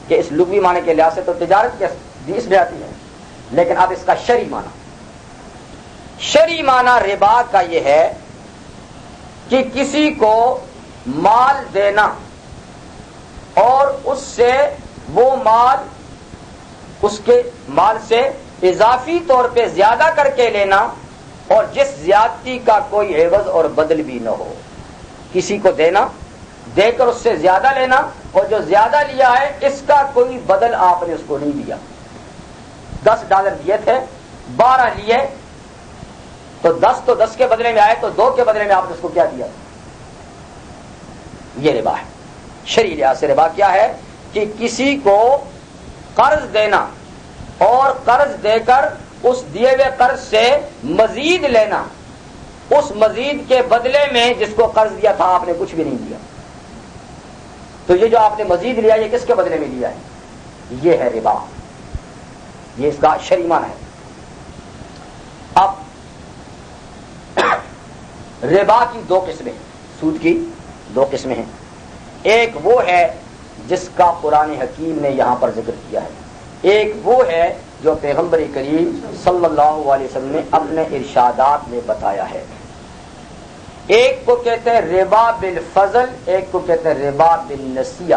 کہ اس لغوی معنی کے لحاظ سے تو تجارت کے حدیث میں آتی ہے، لیکن اب اس کا شرعی معنی ربا کا یہ ہے کہ کسی کو مال دینا اور اس سے وہ مال اس کے مال سے اضافی طور پہ زیادہ کر کے لینا، اور جس زیادتی کا کوئی عوض اور بدل بھی نہ ہو. کسی کو دینا، دے کر اس سے زیادہ لینا، اور جو زیادہ لیا ہے اس کا کوئی بدل آپ نے اس کو نہیں دیا. $10 دیے تھے، 12 لیے تو 10 کے بدلے میں آئے تو 2 کے بدلے میں آپ نے اس کو کیا دیا؟ یہ ربا ہے. شرعی لحاظ سے ربا کیا ہے کہ کسی کو قرض دینا اور قرض دے کر اس دیے ہوئے قرض سے مزید لینا، اس مزید کے بدلے میں جس کو قرض دیا تھا آپ نے کچھ بھی نہیں دیا. تو یہ جو آپ نے مزید لیا یہ کس کے بدلے میں لیا ہے؟ یہ ہے ربا. یہ اس کا شرعی معنی ہے. اب ربا کی 2 قسمیں، سود کی 2 قسمیں ہیں. ایک وہ ہے جس کا قرآن حکیم نے یہاں پر ذکر کیا ہے، ایک وہ ہے جو پیغمبر کریم صلی اللہ علیہ وسلم نے اپنے ارشادات میں بتایا ہے. ایک کو کہتے ہیں ربا بالفضل، ایک کو کہتے ہیں ربا بالنسیہ،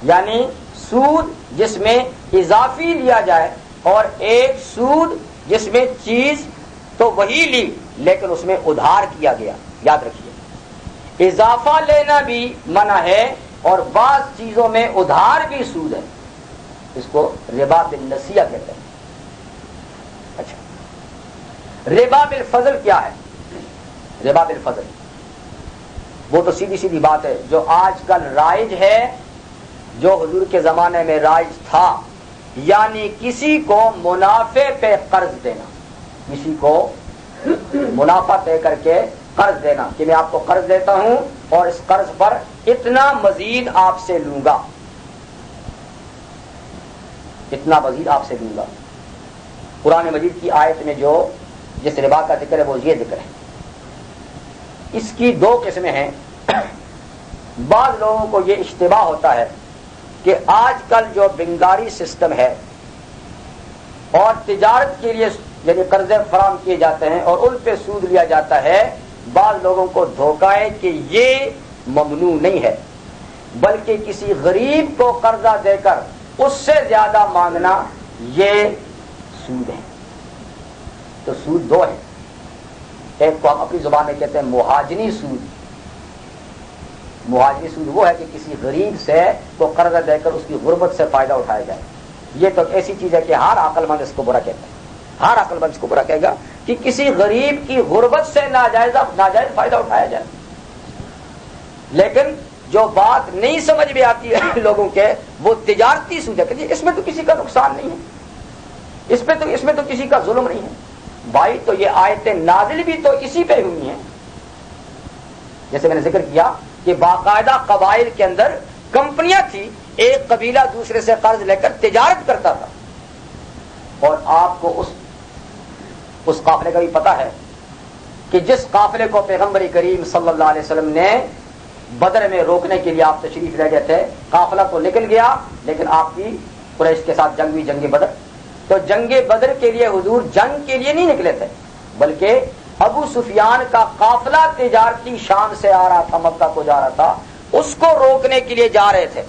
یعنی سود جس میں اضافی لیا جائے، اور ایک سود جس میں چیز تو وہی لی لیکن اس میں ادھار کیا گیا. یاد رکھیے اضافہ لینا بھی منع ہے اور بعض چیزوں میں ادھار بھی سود ہے. اس کو ربا بالنسیہ کہتے ہیں. اچھا ربا بالفضل کیا ہے؟ ربا بالفضل وہ تو سیدھی سیدھی بات ہے جو آج کل رائج ہے، جو حضور کے زمانے میں رائج تھا، یعنی کسی کو منافع پہ قرض دینا، کسی کو منافع دے کر کے قرض دینا کہ میں آپ کو قرض دیتا ہوں اور اس قرض پر اتنا مزید آپ سے لوں گا، اتنا مزید آپ سے لوں گا. قرآن مجید کی آیت میں جو جس ربا کا ذکر ہے وہ یہ ذکر ہے. اس کی دو قسمیں ہیں. بعض لوگوں کو یہ اشتباہ ہوتا ہے کہ آج کل جو بنگاری سسٹم ہے اور تجارت کے لیے یعنی قرضے فراہم کیے جاتے ہیں اور ان پہ سود لیا جاتا ہے، بعض لوگوں کو دھوکہ ہے کہ یہ ممنوع نہیں ہے بلکہ کسی غریب کو قرضہ دے کر اس سے زیادہ مانگنا یہ سود ہے. تو سود دو ہے، ایک کو ہم اپنی زبان میں کہتے ہیں مہاجنی سود. مہاجنی سود وہ ہے کہ کسی غریب سے کو قرضہ دے کر اس کی غربت سے فائدہ اٹھایا جائے. یہ تو ایسی چیز ہے کہ ہر عقل مند اس کو برا کہتا ہے، ہر عقل مند اس کو برا کہے گا کہ کسی غریب کی غربت سے ناجائز فائدہ اٹھایا جائے. لیکن جو بات نہیں سمجھ میں آتی ہے لوگوں کے وہ تجارتی سود ہے کہ اس میں تو کسی کا نقصان نہیں ہے، اس میں تو کسی کا ظلم نہیں ہے. بھائی تو یہ آیتیں نازل بھی تو اسی پہ ہوئی ہیں. جیسے میں نے ذکر کیا کہ باقاعدہ قبائل کے اندر کمپنیاں تھی، ایک قبیلہ دوسرے سے قرض لے کر تجارت کرتا تھا. اور آپ کو اس قافلے کا بھی پتا ہے کہ جس قافلے کو پیغمبر کریم صلی اللہ علیہ وسلم نے بدر میں روکنے کے لیے آپ تشریف لے گئے تھے، قافلہ تو نکل گیا لیکن آپ کی قریش کے ساتھ جنگ ہوئی، جنگ بدر. تو جنگ بدر کے لیے حضور جنگ کے لیے نہیں نکلے تھے بلکہ ابو سفیان کا قافلہ تجارتی شام سے آ رہا تھا، مکہ کو جا رہا تھا، اس کو روکنے کے لیے جا رہے تھے.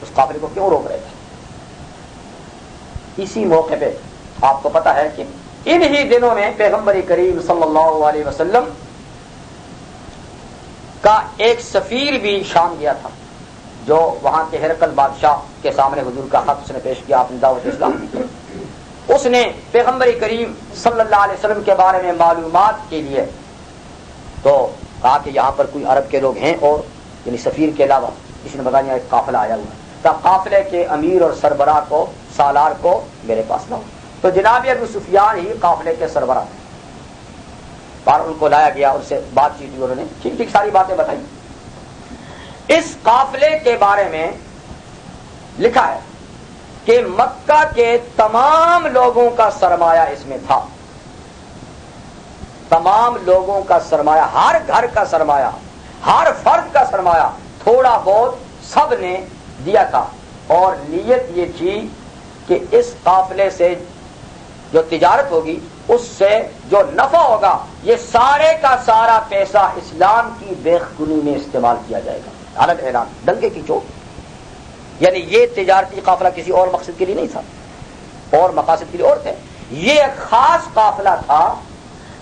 اس قافلے کو کیوں روک رہے تھے؟ اسی موقع پہ آپ کو پتا ہے کہ انہی دنوں میں پیغمبر کریم صلی اللہ علیہ وسلم کا ایک سفیر بھی شام گیا تھا، جو وہاں کے ہرقل بادشاہ کے سامنے حضور کا خط اس نے پیش کیا، اپنی دعوت اسلام کی. اس نے پیغمبر کریم صلی اللہ علیہ وسلم کے بارے میں معلومات کے لیے تو کہا کہ یہاں پر کوئی عرب کے لوگ ہیں، اور یعنی سفیر کے علاوہ کسی نے بتایا ایک قافلہ آیا ہوا ہے، قافلے کے امیر اور سربراہ کو سالار کو میرے پاس لاؤ. تو جناب ابو سفیان ہی قافلے کے سربراہ تھے. اور ان کو لایا گیا، ان سے بات چیت ہوئی، انہوں نے ٹھیک ٹھیک ساری باتیں بتائی. اس قافلے کے بارے میں لکھا ہے کہ مکہ کے تمام لوگوں کا سرمایہ اس میں تھا. تمام لوگوں کا سرمایہ، ہر گھر کا سرمایہ، ہر فرد کا سرمایہ تھوڑا بہت سب نے دیا تھا. اور نیت یہ تھی کہ اس قافلے سے جو تجارت ہوگی اس سے جو نفع ہوگا یہ سارے کا سارا پیسہ اسلام کی بےخونی میں استعمال کیا جائے گا. حالت اعلان ڈنکے کی چوٹ. یعنی یہ تجارتی قافلہ کسی اور مقصد کے لیے نہیں تھا، اور مقاصد کے لیے اور تھے. یہ ایک خاص قافلہ تھا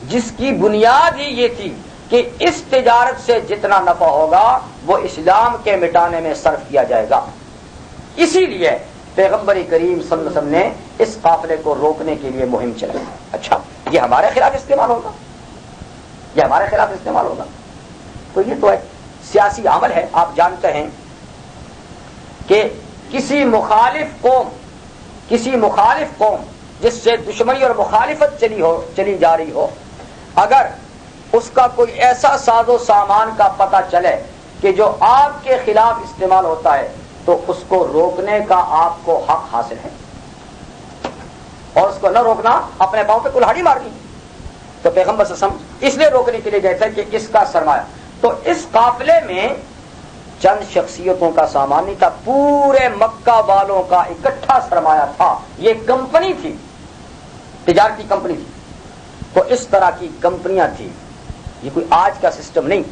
جس کی بنیاد ہی یہ تھی کہ اس تجارت سے جتنا نفع ہوگا وہ اسلام کے مٹانے میں صرف کیا جائے گا. اسی لیے پیغمبر کریم صلی اللہ علیہ وسلم نے اس قافلے کو روکنے کے لیے مہم چلائی. اچھا یہ ہمارے خلاف استعمال ہوگا، یہ ہمارے خلاف استعمال ہوگا. تو یہ تو ایک سیاسی عمل ہے. آپ جانتے ہیں کہ کسی مخالف قوم جس سے دشمنی اور مخالفت چلی جا رہی ہو، اگر اس کا کوئی ایسا ساز و سامان کا پتہ چلے کہ جو آپ کے خلاف استعمال ہوتا ہے تو اس کو روکنے کا آپ کو حق حاصل ہے، اور اس کو نہ روکنا اپنے پاؤں پہ کلہاڑی مارنی. تو پیغمبر صلی اللہ علیہ وسلم اس لیے روکنے کے لیے گئے تھے کہ اس کا سرمایہ. تو اس قافلے میں چند شخصیتوں کا سامان نہیں تھا، پورے مکہ والوں کا اکٹھا سرمایہ تھا. یہ کمپنی تھی، تجارتی کمپنی تھی. تو اس طرح کی کمپنیاں تھی، یہ کوئی آج کا سسٹم نہیں.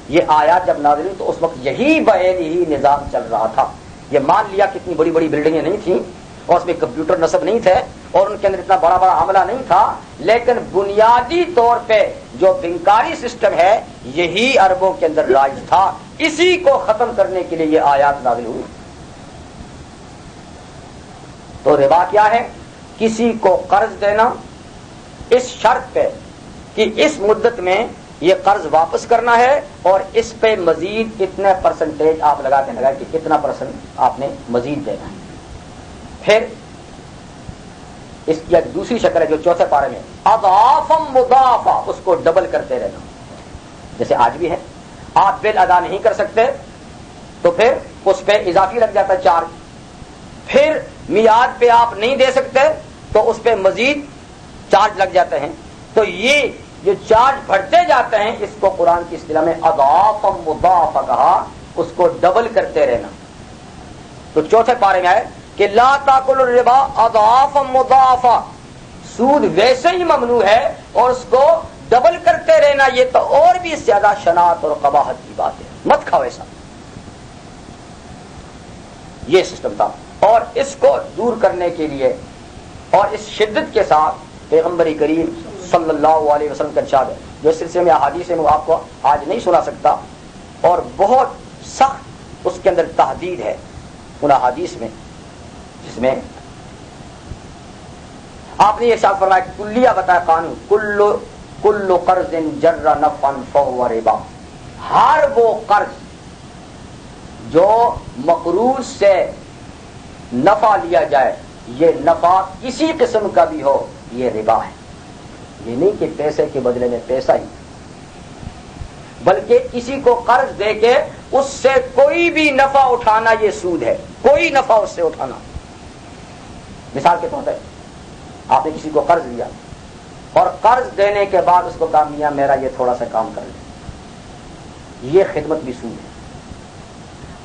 یہ آیات جب نازل ہوئی تو اس وقت یہی بحیلی ہی نظام چل رہا تھا. یہ مان لیا کتنی بڑی بڑی بلڈنگیں نہیں تھیں، اور اس میں کمپیوٹر نصب نہیں تھے اور ان کے اندر اتنا بڑا بڑا عملہ نہیں تھا، لیکن بنیادی طور پہ جو بنکاری سسٹم ہے یہی عربوں کے اندر رائج تھا. اسی کو ختم کرنے کے لیے یہ آیات نازل ہوئی. تو ربا کیا ہے؟ کسی کو قرض دینا اس شرط پہ کہ اس مدت میں یہ قرض واپس کرنا ہے اور اس پہ مزید اتنے پرسنٹیج آپ لگاتے لگا کہ کتنا پرسنٹ آپ نے مزید دینا ہے. پھر اس کی ایک دوسری شکل ہے جو چوتھے پارے میں اضعافا مضاعفا، اس کو ڈبل کرتے رہنا. جیسے آج بھی ہے، آپ بل ادا نہیں کر سکتے تو پھر اس پہ اضافی لگ جاتا ہے چارج. پھر میعاد پہ آپ نہیں دے سکتے تو اس پہ مزید چارج لگ جاتے ہیں. تو یہ جو چارج بڑھتے جاتے ہیں اس کو قرآن کی اصطلاح میں اضعافا مضاعفا کہا، اس کو ڈبل کرتے رہنا. تو چوتھے پارے میں ہے کہ لا تاکلوا الربا اضعافا مضاعفا، سود ویسے ہی ممنوع ہے اور اس کو ڈبل کرتے رہنا یہ تو اور بھی زیادہ شناعت اور قباحت کی بات ہے، مت کھاؤ ایسا. یہ سسٹم تھا. اور اس کو دور کرنے کے لیے اور اس شدت کے ساتھ پیغمبر کریم صلی اللہ علیہ وسلم کا ارشاد ہے جو اس سلسلے میں احادیث میں آپ کو آج نہیں سنا سکتا، اور بہت سخت اس کے اندر تحدید ہے ان احادیث میں، جس میں آپ نے یہ ارشاد فرمایا، کلیہ بتایا قانون، کل قرض جر نفعا فهو ربا، ہر وہ قرض جو مقروض سے نفع لیا جائے، یہ نفع کسی قسم کا بھی ہو یہ ربا ہے. یہ نہیں کہ پیسے کے بدلے میں پیسہ ہی، بلکہ کسی کو قرض دے کے اس سے کوئی بھی نفع اٹھانا یہ سود ہے. کوئی نفع اس سے اٹھانا. مثال کے طور پہ آپ نے کسی کو قرض دیا اور قرض دینے کے بعد اس کو کہا میاں میرا یہ تھوڑا سا کام کر لے، یہ خدمت بھی سود ہے.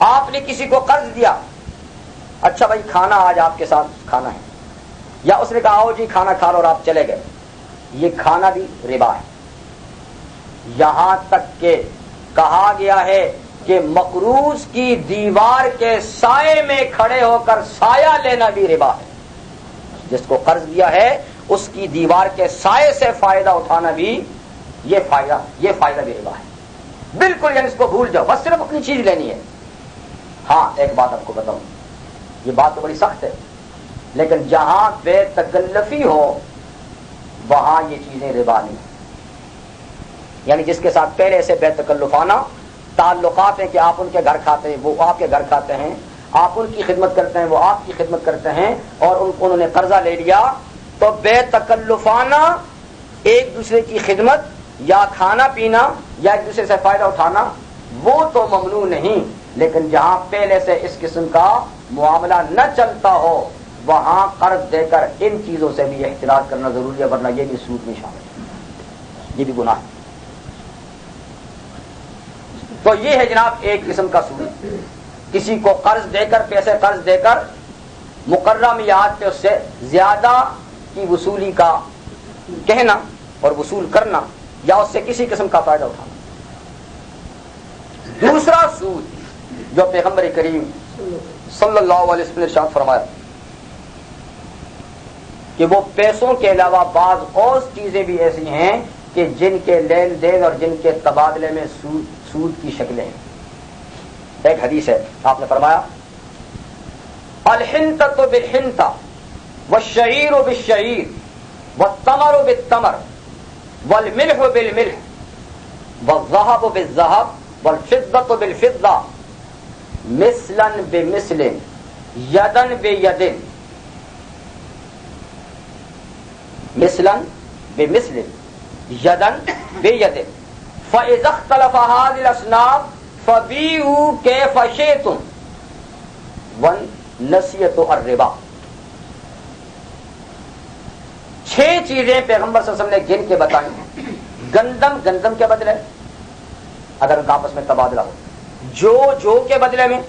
آپ نے کسی کو قرض دیا، اچھا بھائی کھانا آج آپ کے ساتھ کھانا ہے، یا اس نے کہا آؤ جی کھانا کھا لو اور آپ چلے گئے، یہ کھانا بھی ربا ہے. یہاں تک کہ کہا گیا ہے کہ مقروض کی دیوار کے سائے میں کھڑے ہو کر سایہ لینا بھی ربا ہے. جس کو قرض دیا ہے اس کی دیوار کے سائے سے فائدہ اٹھانا بھی یہ فائدہ بھی ربا ہے. بالکل یعنی اس کو بھول جاؤ، بس صرف اپنی چیز لینی ہے. ہاں ایک بات آپ کو بتاؤں، یہ بات تو بڑی سخت ہے، لیکن جہاں بے تکلفی ہو وہاں یہ چیزیں ربا نہیں. یعنی جس کے ساتھ پہلے سے بے تکلفانہ تعلقات ہیں کہ آپ ان کے گھر کھاتے ہیں وہ آپ کے گھر کھاتے ہیں، آپ ان کی خدمت کرتے ہیں وہ آپ کی خدمت کرتے ہیں، اور انہوں نے قرضہ لے لیا، تو بے تکلفانہ ایک دوسرے کی خدمت یا کھانا پینا یا ایک دوسرے سے فائدہ اٹھانا وہ تو ممنوع نہیں. لیکن جہاں پہلے سے اس قسم کا معاملہ نہ چلتا ہو وہاں قرض دے کر ان چیزوں سے بھی احتراز کرنا ضروری ہے، ورنہ یہ بھی سود میں شامل ہے، یہ بھی گناہ ہے. تو یہ ہے جناب ایک قسم کا سود، کسی کو قرض دے کر پیسے قرض دے کر مقررہ میعاد پہ اس سے زیادہ کی وصولی کا کہنا اور وصول کرنا یا اس سے کسی قسم کا فائدہ اٹھانا. دوسرا سود جو پیغمبر کریم صلی اللہ علیہ وسلم نے ارشاد فرمایا کہ وہ پیسوں کے علاوہ بعض اور چیزیں بھی ایسی ہیں کہ جن کے لین دین اور جن کے تبادلے میں سود کی شکلیں ہیں. ایک حدیث ہے، آپ نے فرمایا الحنطۃ بالحنطۃ والشعیر بالشعیر والتمر بالتمر والملح بالملح والذهب بالذهب والفضة بالفضة مثلا بمثل یدا بید، مثلا بمثل یدا بید، فاذا اختلف هذه الاصناف فبيعوا كيف شئتم والنسیۃ الربا. 6 چیزیں پیغمبر صلی اللہ علیہ وسلم نے گن کے بتائی ہیں. گندم کے بدلے اگر ان کا آپس میں تبادلہ ہو، جو کے بدلے میں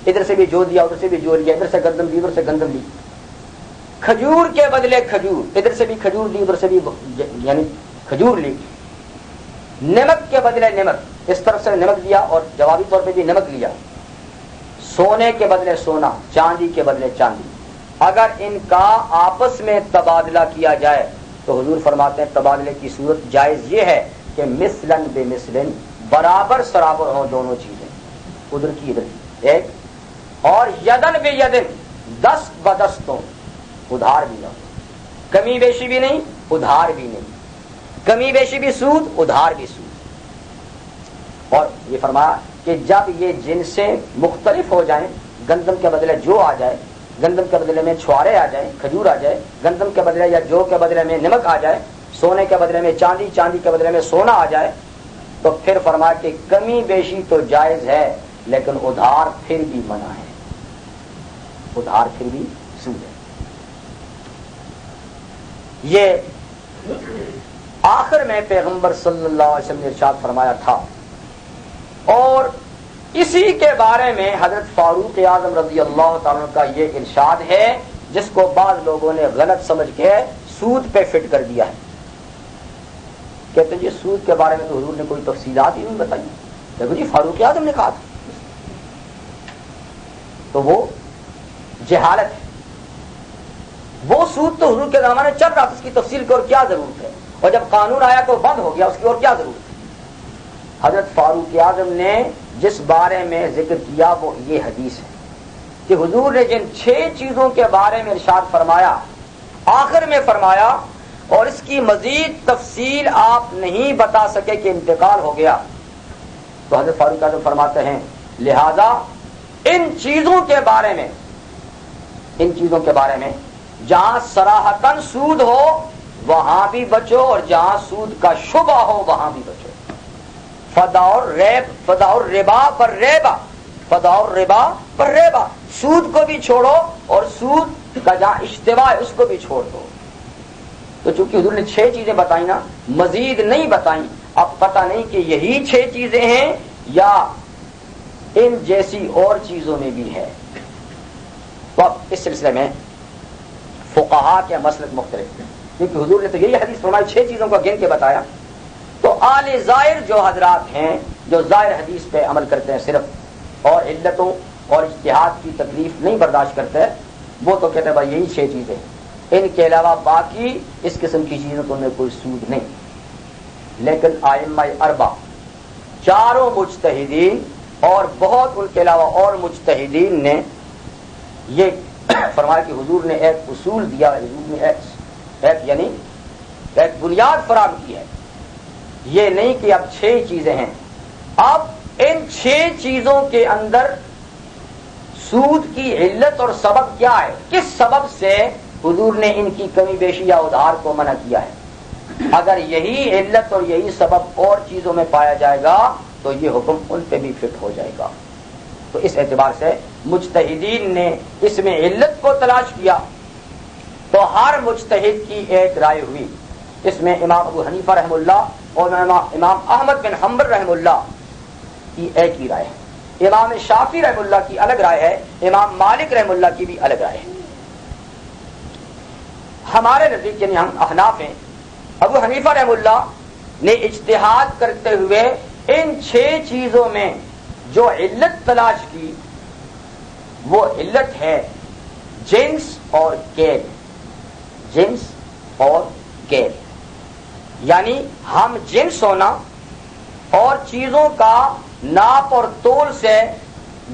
ادھر سے بھی جو دیا ادھر سے بھی جو لیا، ادھر سے گندم لی ادھر سے گندم لی. کھجور کے بدلے کھجور، ادھر سے بھی کھجور لی ادھر سے بھی یعنی کھجور لی. نمک کے بدلے نمک، اس طرف سے نمک دیا اور جوابی طور پہ بھی نمک لیا. سونے کے بدلے سونا، چاندی کے بدلے چاندی. اگر ان کا آپس میں تبادلہ کیا جائے تو حضور فرماتے ہیں تبادلے کی صورت جائز یہ ہے کہ مثلاً بے مثلاً برابر سرابر ہوں دونوں چیزیں، ادھر کی ادھر کی ایک، اور یدن بے یدن دست بدست ہوں، ادھار بھی نہ ہو، کمی بیشی بھی نہیں ادھار بھی نہیں، کمی بیشی بھی سود ادھار بھی سود۔ اور یہ فرمایا کہ جب یہ جنسیں مختلف ہو جائیں، گندم کے بدلے جو آ جائے، گندم کے بدلے میں چھوارے آ جائیں، کھجور آ جائے، گندم کے بدلے یا جو کے بدلے میں نمک آ جائے، سونے کے بدلے میں چاندی، چاندی کے بدلے میں سونا آ جائے، تو پھر فرمایا کہ کمی بیشی تو جائز ہے لیکن ادھار پھر بھی منع ہے، ادھار پھر بھی سود ہے۔ یہ آخر میں پیغمبر صلی اللہ علیہ وسلم نے ارشاد فرمایا تھا، اور اسی کے بارے میں حضرت فاروق اعظم رضی اللہ تعالیٰ کا یہ ارشاد ہے جس کو بعض لوگوں نے غلط سمجھ کے سود پہ فٹ کر دیا ہے۔ کہتے ہیں جی سود کے بارے میں تو حضور نے کوئی تفصیلات ہی نہیں بتائی، دیکھو جی فاروق اعظم نے کہا تھا، تو وہ جہالت ہے۔ وہ سود تو حضور کے زمانے میں چل رہا تھا، اس کی تفصیل کی اور کیا ضرورت ہے، اور جب قانون آیا تو بند ہو گیا، اس کی اور کیا ضرورت ہے۔ حضرت فاروق اعظم نے جس بارے میں ذکر کیا وہ یہ حدیث ہے کہ حضور نے جن 6 چیزوں کے بارے میں ارشاد فرمایا، آخر میں فرمایا اور اس کی مزید تفصیل آپ نہیں بتا سکے کہ انتقال ہو گیا، تو حضرت فاروق اعظم فرماتے ہیں لہذا ان چیزوں کے بارے میں، ان چیزوں کے بارے میں جہاں صراحتاً سود ہو وہاں بھی بچو، اور جہاں سود کا شبہ ہو وہاں بھی بچو۔ فداء الربا پر ریبا، فداء الربا پر ریبا، سود کو بھی چھوڑو اور سود کا جہاں اشتباہ ہے اس کو بھی چھوڑ دو۔ تو چونکہ حضور نے 6 چیزیں بتائیں نا، مزید نہیں بتائیں، اب پتہ نہیں کہ یہی 6 چیزیں ہیں یا ان جیسی اور چیزوں میں بھی ہے۔ تو اب اس سلسلے میں فقہا کے مسلک مختلف ہیں، کیونکہ حضور نے تو یہی حدیث فرمائی 6 چیزوں کو گن کے بتایا، تو آل ظاہر جو حضرات ہیں جو ظاہر حدیث پہ عمل کرتے ہیں صرف اور علتوں اور اجتہاد کی تکلیف نہیں برداشت کرتے، وہ تو کہتے ہیں بھائی یہی 6 چیزیں، ان کے علاوہ باقی اس قسم کی چیزوں کو ان میں کوئی سود نہیں۔ لیکن ائمہ اربع، چاروں مجتہدین اور بہت ان کے علاوہ اور مجتہدین نے یہ فرمایا کہ حضور نے ایک اصول دیا، حضور نے ایک یعنی ایک بنیاد فراہم کی ہے، یہ نہیں کہ اب 6 چیزیں ہیں، اب ان 6 چیزوں کے اندر سود کی علت اور سبب کیا ہے، کس سبب سے حضور نے ان کی کمی بیشی یا ادھار کو منع کیا ہے۔ اگر یہی علت اور یہی سبب اور چیزوں میں پایا جائے گا تو یہ حکم ان پہ بھی فٹ ہو جائے گا۔ تو اس اعتبار سے مجتہدین نے اس میں علت کو تلاش کیا، تو ہر مجتہد کی ایک رائے ہوئی، اس میں امام ابو حنیفہ رحمہ اللہ اور امام احمد بن حنبل رحمہ اللہ کی ایک ہی رائے ہے، امام شافعی رحمہ اللہ کی الگ رائے ہے، امام مالک رحمہ اللہ کی بھی الگ رائے ہے۔ ہمارے نزدیک یعنی ہم احناف ہیں، ابو حنیفہ رحمہ اللہ نے اجتہاد کرتے ہوئے ان 6 چیزوں میں جو علت تلاش کی وہ علت ہے جنس اور کیل، جنس اور کیل، یعنی ہم جنس ہونا اور چیزوں کا ناپ اور تول سے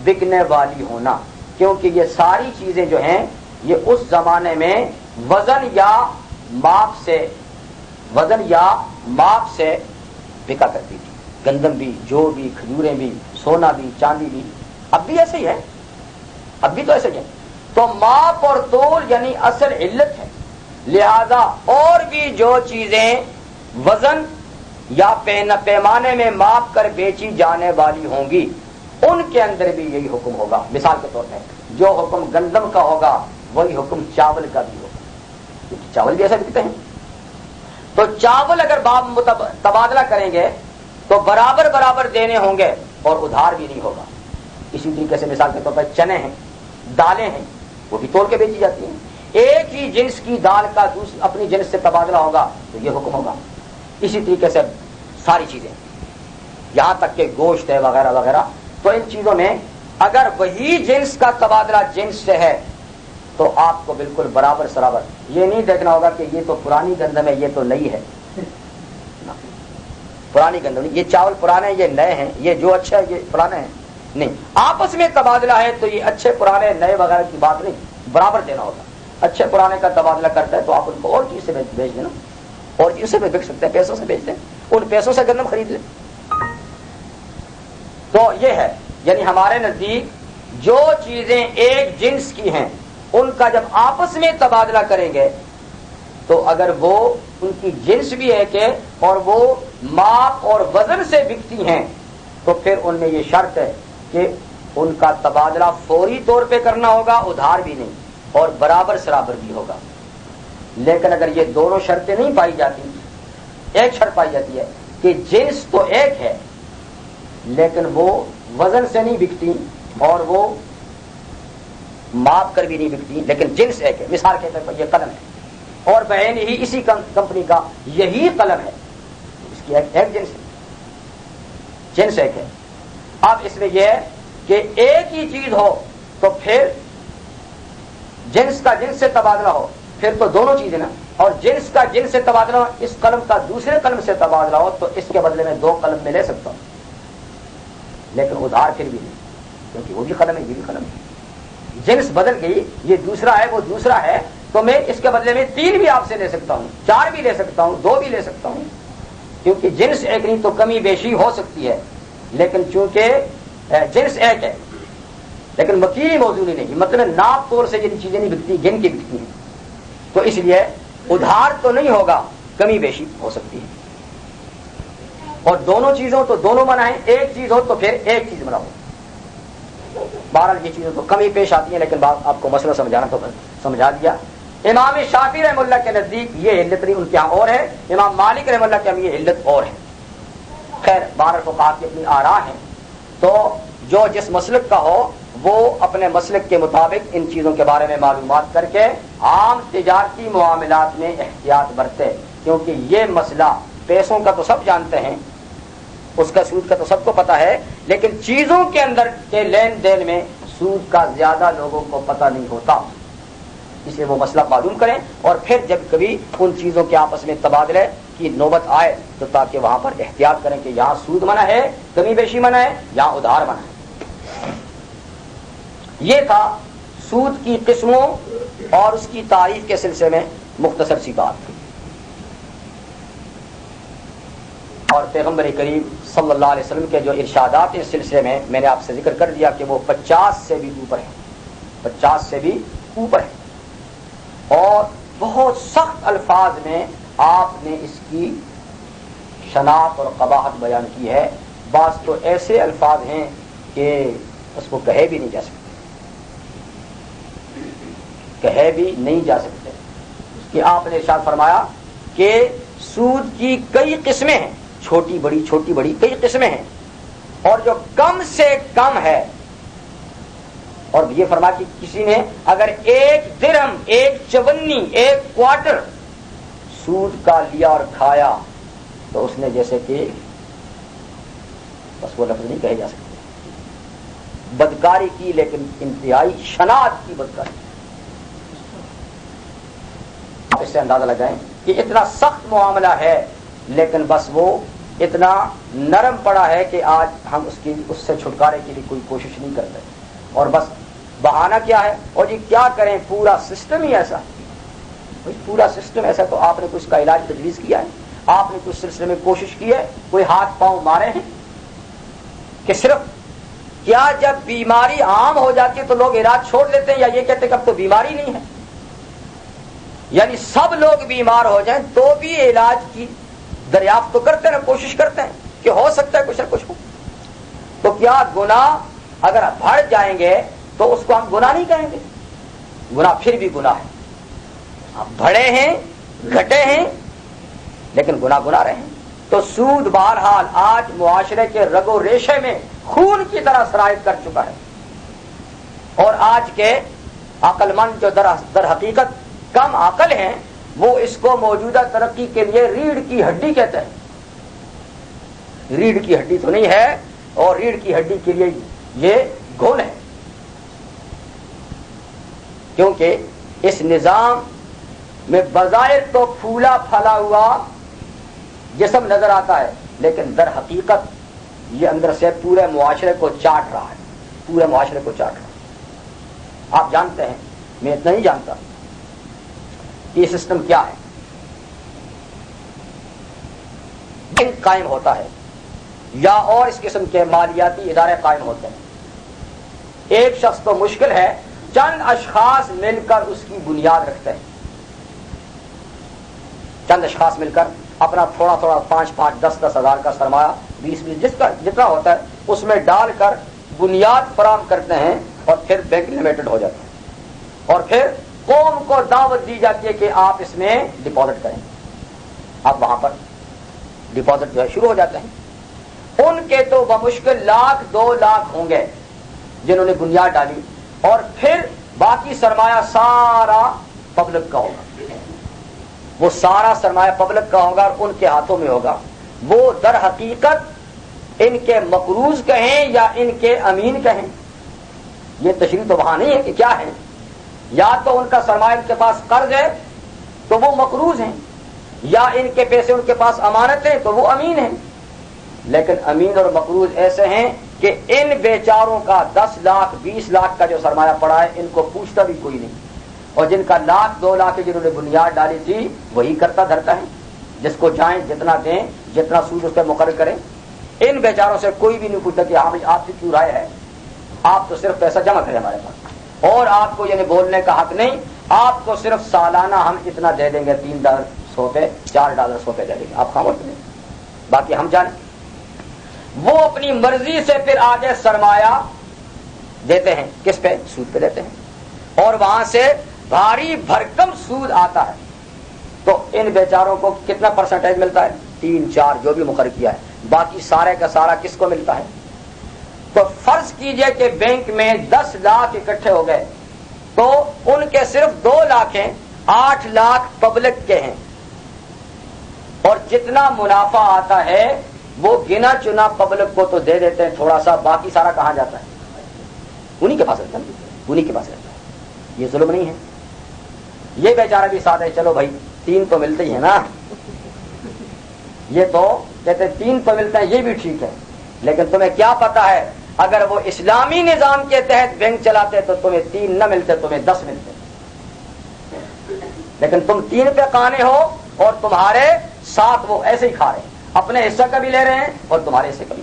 بکنے والی ہونا، کیونکہ یہ ساری چیزیں جو ہیں یہ اس زمانے میں وزن یا ماپ سے بکا کرتی تھی، گندم بھی، جو بھی، کھجوریں بھی، سونا بھی، چاندی بھی، اب بھی ایسے ہی ہے، اب بھی تو ایسے ہی ہے۔ تو ماپ اور تول یعنی اصل علت ہے، لہذا اور بھی جو چیزیں وزن یا پیمانے میں ماپ کر بیچی جانے والی ہوں گی ان کے اندر بھی یہی حکم ہوگا۔ مثال کے طور پہ جو حکم گندم کا ہوگا وہی حکم چاول کا بھی ہوگا، کیونکہ چاول بھی ایسے دکھتے ہیں۔ تو چاول اگر تبادلہ کریں گے تو برابر برابر دینے ہوں گے اور ادھار بھی نہیں ہوگا۔ اسی طریقے سے مثال کے طور پر چنے ہیں، دالیں ہیں، وہ بھی تول کے بیچی جاتی ہیں، ایک ہی جنس کی دال کا اپنی جنس سے تبادلہ ہوگا تو یہ حکم ہوگا۔ اسی طریقے سے ساری چیزیں یہاں تک کہ گوشت ہے وغیرہ وغیرہ، تو ان چیزوں میں اگر وہی جنس کا تبادلہ جنس سے ہے تو آپ کو بالکل برابر سرابر یہ نہیں دیکھنا ہوگا کہ یہ تو پرانی گندم ہے یہ تو نئی ہے، پرانی گندم نہیں، یہ چاول پرانے ہیں یہ نئے ہیں، یہ جو اچھا ہے یہ پرانے ہیں، نہیں، آپس میں تبادلہ ہے تو یہ اچھے پرانے نئے وغیرہ کی بات نہیں، برابر دینا ہوگا۔ اچھے پرانے کا تبادلہ کرتا ہے تو آپ ان کو اور چیز سے بیچ دینا، اور چیز سے بھی بک سکتے ہیں، پیسوں سے بیچ دیں، ان پیسوں سے گندم خرید لیں۔ تو یہ ہے، یعنی ہمارے نزدیک جو چیزیں ایک جنس کی ہیں ان کا جب آپس میں تبادلہ کریں گے تو اگر وہ ان کی جنس بھی ہے کہ اور وہ ماپ اور وزن سے بکتی ہیں تو پھر ان میں یہ شرط ہے کہ ان کا تبادلہ فوری طور پہ کرنا ہوگا، ادھار بھی نہیں، اور برابر سرابر بھی ہوگا۔ لیکن اگر یہ دونوں شرطیں نہیں پائی جاتی، ایک شرط پائی جاتی ہے کہ جنس تو ایک ہے لیکن وہ وزن سے نہیں بکتی اور وہ ماپ کر بھی نہیں بکتی، لیکن جنس ایک ہے، مثال کے طور پر یہ قلم ہے اور بعین ہی اسی کمپنی کا یہی قلم ہے، اس کی ایک جنس ہے، جنس ایک ہے۔ اب اس میں یہ ہے کہ ایک ہی چیز ہو تو پھر جنس کا جنس سے تبادلہ ہو، پھر تو دونوں چیزیں نا، اور جنس کا جنس سے تبادلہ ہو، اس قلم کا دوسرے قلم سے تبادلہ ہو تو اس کے بدلے میں 2 قلم میں لے سکتا ہوں، لیکن ادھار پھر بھی نہیں، کیونکہ وہ بھی قلم ہے یہ بھی قلم ہے، جنس بدل گئی، یہ دوسرا ہے وہ دوسرا ہے، تو میں اس کے بدلے میں 3 بھی آپ سے لے سکتا ہوں، 4 بھی لے سکتا ہوں، 2 بھی لے سکتا ہوں، کیونکہ جنس ایک نہیں تو کمی بیشی ہو سکتی ہے، لیکن چونکہ جنس ایک ہے لیکن مکیلی موضوع نہیں، مطلب ناپ طور سے یہ چیزیں نہیں بکتی، گن کی بکتی ہیں، تو اس لیے ادھار تو نہیں ہوگا، کمی بیشی ہو سکتی ہے، اور دونوں چیزوں تو دونوں منع ہیں، ایک چیز ہو تو پھر ایک چیز منع ہو۔ بہرحال یہ چیزیں تو کمی پیش آتی ہیں لیکن بات آپ کو مسئلہ سمجھانا تو سمجھا دیا۔ امام شافعی رحمہ اللہ کے نزدیک یہ علت نہیں، ان کے یہاں اور ہے، امام مالک رحمہ اللہ کے یہاں یہ علت اور ہے۔ خیر بہرحال فقہاء کی اپنی آراء ہیں، تو جو جس مسلک کا ہو وہ اپنے مسلک کے مطابق ان چیزوں کے بارے میں معلومات کر کے عام تجارتی معاملات میں احتیاط برتے، کیونکہ یہ مسئلہ پیسوں کا تو سب جانتے ہیں، اس کا سود کا تو سب کو پتہ ہے، لیکن چیزوں کے اندر کے لین دین میں سود کا زیادہ لوگوں کو پتہ نہیں ہوتا، اس لیے وہ مسئلہ معلوم کریں، اور پھر جب کبھی ان چیزوں کے آپس میں تبادلے کی نوبت آئے تو تاکہ وہاں پر احتیاط کریں کہ یہاں سود منع ہے، کمی بیشی منع ہے، یہاں ادھار منع ہے۔ یہ تھا سود کی قسموں اور اس کی تعریف کے سلسلے میں مختصر سی بات، اور پیغمبر کریم صلی اللہ علیہ وسلم کے جو ارشادات اس سلسلے میں نے آپ سے ذکر کر دیا کہ وہ 50 سے بھی اوپر ہیں، 50 سے بھی اوپر ہیں، اور بہت سخت الفاظ میں آپ نے اس کی شناخت اور قباحت بیان کی ہے۔ بعض تو ایسے الفاظ ہیں کہ اس کو کہے بھی نہیں جا سکتے، کہے بھی نہیں جا سکتے، کہ آپ نے ارشاد فرمایا کہ سود کی کئی قسمیں ہیں، چھوٹی بڑی کئی قسمیں ہیں، اور جو کم سے کم ہے، اور یہ فرمایا کہ کسی نے اگر 1 درہم، 1 چونی، 1 کوارٹر سود کا لیا اور کھایا تو اس نے جیسے کہ بس وہ لفظ نہیں کہے جا سکتے، بدکاری کی، لیکن انتہائی شناعت کی بدکاری۔ آپ اس سے اندازہ لگائیں کہ اتنا سخت معاملہ ہے لیکن بس وہ اتنا نرم پڑا ہے کہ آج ہم اس سے چھٹکارے کے لیے کوئی کوشش نہیں کرتے، اور بس بہانہ کیا ہے، اور یہ کیا کریں، پورا سسٹم ہی ایسا، پورا سسٹم ایسا، تو آپ نے کچھ کا علاج تجویز کیا ہے، آپ نے کچھ سلسلے میں کوشش کی ہے، کوئی ہاتھ پاؤں مارے ہیں کہ صرف کیا جب بیماری عام ہو جاتی ہے تو لوگ علاج چھوڑ دیتے ہیں، یا یہ کہتے ہیں کہ اب تو بیماری نہیں ہے، یعنی سب لوگ بیمار ہو جائیں تو بھی علاج کی دریافت تو کرتے ہیں، کوشش کرتے ہیں کہ ہو سکتا ہے کچھ نہ کچھ ہو، تو کیا گناہ اگر بڑھ جائیں گے تو اس کو ہم گناہ نہیں کہیں گے؟ گناہ پھر بھی گناہ ہے، آپ بڑے ہیں گھٹے ہیں لیکن گناہ رہے ہیں۔ تو سود بہرحال آج معاشرے کے رگ و ریشے میں خون کی طرح سرایت کر چکا ہے، اور آج کے عقل مند جو در حقیقت کم عقل ہیں وہ اس کو موجودہ ترقی کے لیے ریڑھ کی ہڈی کہتے ہیں۔ ریڑھ کی ہڈی تو نہیں ہے، اور ریڑھ کی ہڈی کے لیے یہ گھن ہے۔ کیونکہ اس نظام میں بظاہر تو پھولا پھلا ہوا جسم نظر آتا ہے، لیکن در حقیقت یہ اندر سے پورے معاشرے کو چاٹ رہا ہے، پورے معاشرے کو چاٹ رہا ہے۔ آپ جانتے ہیں، میں اتنا ہی جانتا کہ یہ سسٹم کیا ہے۔ بینک قائم ہوتا ہے یا اور اس قسم کے مالیاتی ادارے قائم ہوتے ہیں، ایک شخص تو مشکل ہے، چند اشخاص مل کر اس کی بنیاد رکھتے ہیں، چند اشخاص مل کر اپنا تھوڑا تھوڑا 5-5 10-10 ہزار کا سرمایہ 20 جس کا جتنا ہوتا ہے اس میں ڈال کر بنیاد فراہم کرتے ہیں، اور پھر بینک لمیٹڈ ہو جاتا ہے، اور پھر قوم کو دعوت دی جاتی ہے کہ آپ اس میں ڈپازٹ کریں۔ اب وہاں پر ڈپازٹ جو ہے شروع ہو جاتے ہیں، ان کے تو بمشکل 1,00,000-2 لاکھ ہوں گے جنہوں نے بنیاد ڈالی، اور پھر باقی سرمایہ سارا پبلک کا ہوگا، وہ سارا سرمایہ پبلک کا ہوگا اور ان کے ہاتھوں میں ہوگا۔ وہ در حقیقت ان کے مقروض کہیں یا ان کے امین کہیں، یہ تشریح تو وہاں نہیں ہے کہ کیا ہے، یا تو ان کا سرمایہ ان کے پاس قرض ہے تو وہ مقروض ہیں، یا ان کے پیسے ان کے پاس امانت ہیں تو وہ امین ہیں۔ لیکن امین اور مقروض ایسے ہیں کہ ان بیچاروں کا 10 لاکھ 20 لاکھ کا جو سرمایہ پڑا ہے ان کو پوچھتا بھی کوئی نہیں، اور جن کا 1,00,000-2 لاکھ جنہوں نے بنیاد ڈالی تھی وہی کرتا دھرتا ہے، جس کو چاہیں جتنا دیں، جتنا سود اس پہ مقرر کریں۔ ان بیچاروں سے کوئی بھی نہیں پوچھتا کہ ہاں آپ کی کیوں رائے ہے، آپ تو صرف پیسہ جمع کریں ہمارے پاس، اور آپ کو یعنی بولنے کا حق نہیں، آپ کو صرف سالانہ ہم اتنا دے دیں گے، $3 پہ $4 پہ دے دیں گے، آپ خاموش دیں، باقی ہم جانیں۔ وہ اپنی مرضی سے پھر آگے سرمایہ دیتے ہیں، کس پہ؟ سود پہ دیتے ہیں، اور وہاں سے بھاری بھرکم سود آتا ہے، تو ان بیچاروں کو کتنا پرسنٹیج ملتا ہے؟ 3-4 جو بھی مقرر کیا ہے، باقی سارے کا سارا کس کو ملتا ہے؟ تو فرض کیجئے کہ بینک میں 10 لاکھ اکٹھے ہو گئے، تو ان کے صرف 2 لاکھ ہیں، 8 لاکھ پبلک کے ہیں، اور جتنا منافع آتا ہے وہ گنا چنا پبلک کو تو دے دیتے ہیں تھوڑا سا، باقی سارا کہاں جاتا ہے؟ انہی کے پاس رہتا ہے، انہی کے پاس رہتا ہے۔ یہ ظلم نہیں ہے؟ یہ بیچارہ بھی ساتھ ہے، چلو بھائی 3 تو ملتے ہی ہے نا، یہ تو کہتے ہیں 3 تو ملتا ہے، یہ بھی ٹھیک ہے، لیکن تمہیں کیا پتا ہے اگر وہ اسلامی نظام کے تحت بینک چلاتے تو تمہیں 3 نہ ملتے، تمہیں 10 ملتے، لیکن تم 3 پہ قانے ہو اور تمہارے ساتھ وہ ایسے ہی کھا رہے ہیں، اپنے حصہ کا بھی لے رہے ہیں اور تمہارے حصے کا بھی۔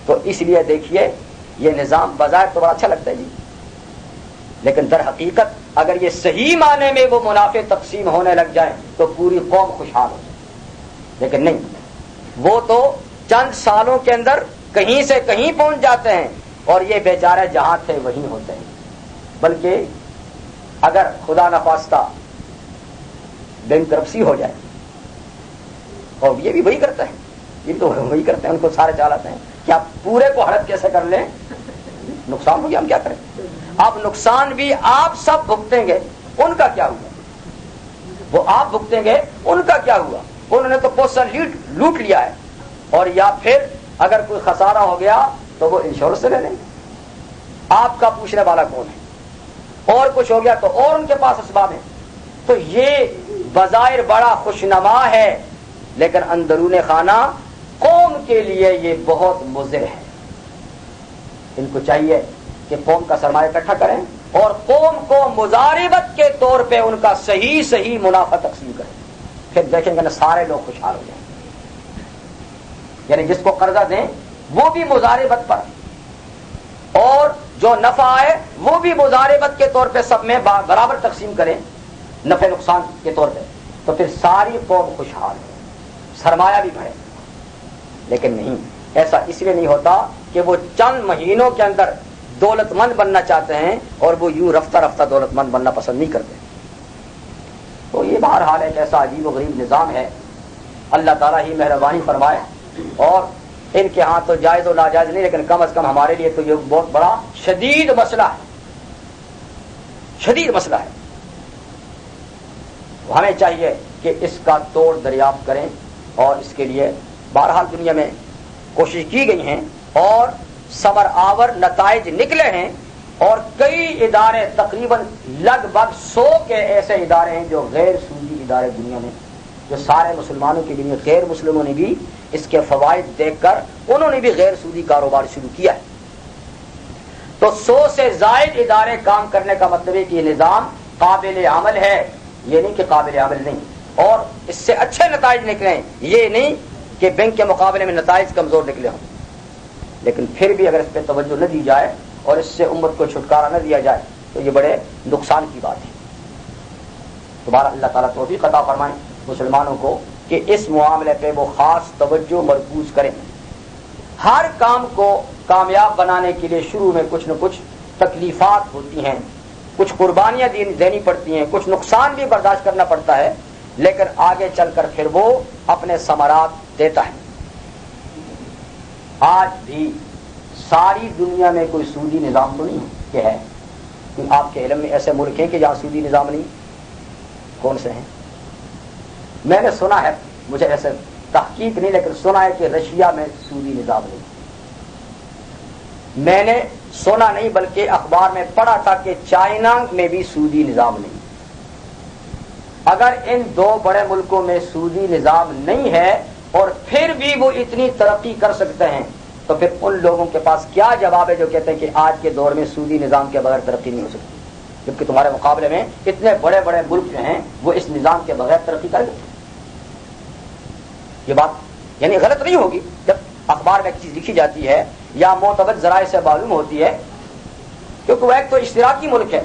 تو اس لیے دیکھیے یہ نظام بظاہر تو بڑا اچھا لگتا ہے جی، لیکن در حقیقت اگر یہ صحیح معنی میں وہ منافع تقسیم ہونے لگ جائے تو پوری قوم خوشحال ہو جائے، لیکن نہیں، وہ تو چند سالوں کے اندر کہیں سے کہیں پہنچ جاتے ہیں، اور یہ بیچارے جہاں تھے وہیں ہوتے ہیں۔ بلکہ اگر خدا نخواستہ بینکرپسی ہو جائے، اور یہ بھی وہی کرتا ہے، یہ تو وہی کرتے ہیں، ان کو سارے چال آتے ہیں کہ آپ پورے کو ہڑپ کیسے کر لیں، نقصان ہو گیا ہم کیا کریں، اب نقصان بھی آپ سب بھگتیں گے، ان کا کیا ہوا؟ وہ آپ بھگتیں گے، ان کا کیا ہوا؟ انہوں نے تو پوسٹر لوٹ لیا ہے، اور یا پھر اگر کوئی خسارہ ہو گیا تو وہ انشورنس سے لے لیں گے، آپ کا پوچھنے والا کون ہے؟ اور کچھ ہو گیا تو اور ان کے پاس اسباب ہیں۔ تو یہ بظاہر بڑا خوشنما ہے، لیکن اندرون خانہ قوم کے لیے یہ بہت مضر ہے۔ ان کو چاہیے کہ قوم کا سرمایہ اکٹھا کریں اور قوم کو مضاربت کے طور پہ ان کا صحیح منافع تقسیم کریں، پھر دیکھیں گے نا سارے لوگ خوشحال ہو جائیں، یعنی جس کو قرضہ دیں وہ بھی مضاربت پر، اور جو نفع آئے وہ بھی مضاربت کے طور پہ سب میں برابر تقسیم کریں، نفع نقصان کے طور پہ، تو پھر ساری قوم خوشحال ہے، سرمایہ بھی بڑھے۔ لیکن نہیں، ایسا اس لیے نہیں ہوتا کہ وہ چند مہینوں کے اندر دولت مند بننا چاہتے ہیں اور وہ یوں رفتہ رفتہ دولت مند بننا پسند نہیں کرتے۔ تو یہ بہرحال ایک ایسا عجیب و غریب نظام ہے، اللہ تعالیٰ ہی مہربانی فرمائے، اور ان کے ہاں تو جائز و ناجائز نہیں، لیکن کم از کم ہمارے لیے تو یہ بہت بڑا شدید مسئلہ ہے، شدید مسئلہ ہے۔ ہمیں چاہیے کہ اس کا توڑ دریافت کریں، اور اس کے لیے بہرحال دنیا میں کوشش کی گئی ہیں اور ثمر آور نتائج نکلے ہیں، اور کئی ادارے تقریباً لگ بھگ 100 کے ایسے ادارے ہیں جو غیر سودی ادارے دنیا میں، جو سارے مسلمانوں کے لیے، غیر مسلموں نے بھی اس کے فوائد دیکھ کر انہوں نے بھی غیر سودی کاروبار شروع کیا ہے۔ تو 100 سے زائد ادارے کام کرنے کا مطلب ہے کہ یہ نظام قابل عمل ہے، یہ نہیں کہ قابل عمل نہیں، اور اس سے اچھے نتائج نکلیں، یہ نہیں کہ بینک کے مقابلے میں نتائج کمزور نکلے ہوں، لیکن پھر بھی اگر اس پہ توجہ نہ دی جائے اور اس سے امت کو چھٹکارا نہ دیا جائے تو یہ بڑے نقصان کی بات ہے۔ دوبارہ اللہ تعالیٰ توفیق عطا فرمائیں مسلمانوں کو کہ اس معاملے پہ وہ خاص توجہ مرکوز کریں۔ ہر کام کو کامیاب بنانے کے لیے شروع میں کچھ نہ کچھ تکلیفات ہوتی ہیں، کچھ قربانیاں دینی پڑتی ہیں، کچھ نقصان بھی برداشت کرنا پڑتا ہے، لیکن آگے چل کر پھر وہ اپنے ثمرات دیتا ہے۔ آج بھی ساری دنیا میں کوئی سودی نظام تو نہیں کہ ہے، آپ کے علم میں ایسے ملک ہیں کہ جہاں سودی نظام نہیں؟ کون سے ہیں؟ میں نے سنا ہے، مجھے ایسے تحقیق نہیں لیکن سنا ہے کہ رشیا میں سودی نظام نہیں۔ میں نے سنا نہیں بلکہ اخبار میں پڑھا تھا کہ چائنا میں بھی سودی نظام نہیں۔ اگر ان دو بڑے ملکوں میں سودی نظام نہیں ہے اور پھر بھی وہ اتنی ترقی کر سکتے ہیں تو پھر ان لوگوں کے پاس کیا جواب ہے جو کہتے ہیں کہ آج کے دور میں سودی نظام کے بغیر ترقی نہیں ہو سکتی، جبکہ تمہارے مقابلے میں اتنے بڑے بڑے ملک جو ہیں وہ اس نظام کے بغیر ترقی کر گئے۔ یہ بات یعنی غلط نہیں ہوگی جب اخبار میں ایک چیز لکھی جاتی ہے یا معتبر ذرائع سے معلوم ہوتی ہے، کیونکہ وہ ایک تو اشتراکی ملک ہے،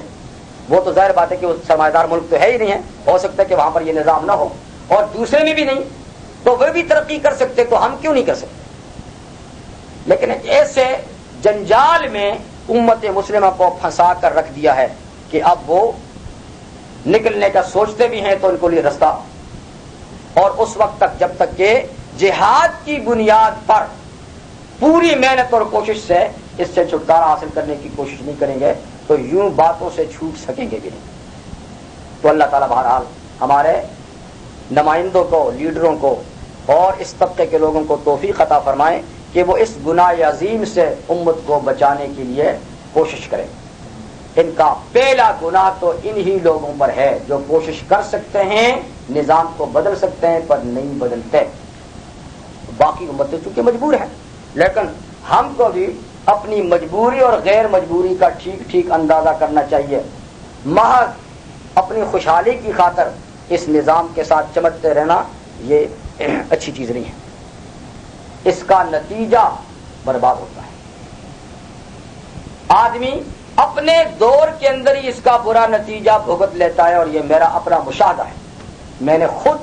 وہ تو ظاہر بات ہے کہ وہ سرمایہ دار ملک تو ہے ہی نہیں ہے، ہو سکتا ہے کہ وہاں پر یہ نظام نہ ہو، اور دوسرے میں بھی نہیں، تو وہ بھی ترقی کر سکتے تو ہم کیوں نہیں کر سکتے؟ لیکن ایسے جنجال میں امت مسلمہ کو پھنسا کر رکھ دیا ہے کہ اب وہ نکلنے کا سوچتے بھی ہیں تو ان کو لیے رستہ، اور اس وقت تک جب تک کہ جہاد کی بنیاد پر پوری محنت اور کوشش سے اس سے چھٹکارا حاصل کرنے کی کوشش نہیں کریں گے تو یوں باتوں سے چھوٹ سکیں گے بھی نہیں۔ تو اللہ تعالیٰ بہرحال ہمارے نمائندوں کو، لیڈروں کو اور اس طبقے کے لوگوں کو توفیق عطا فرمائیں کہ وہ اس گناہ عظیم سے امت کو بچانے کے لیے کوشش کریں۔ ان کا پہلا گناہ تو انہی لوگوں پر ہے جو کوشش کر سکتے ہیں، نظام کو بدل سکتے ہیں پر نہیں بدلتے۔ باقی امتیں چونکہ مجبور ہیں، لیکن ہم کو بھی اپنی مجبوری اور غیر مجبوری کا ٹھیک ٹھیک اندازہ کرنا چاہیے۔ محض اپنی خوشحالی کی خاطر اس نظام کے ساتھ چمٹتے رہنا یہ اچھی چیز نہیں ہے، اس کا نتیجہ برباد ہوتا ہے۔ آدمی اپنے دور کے اندر ہی اس کا برا نتیجہ بھگت لیتا ہے، اور یہ میرا اپنا مشاہدہ ہے۔ میں نے خود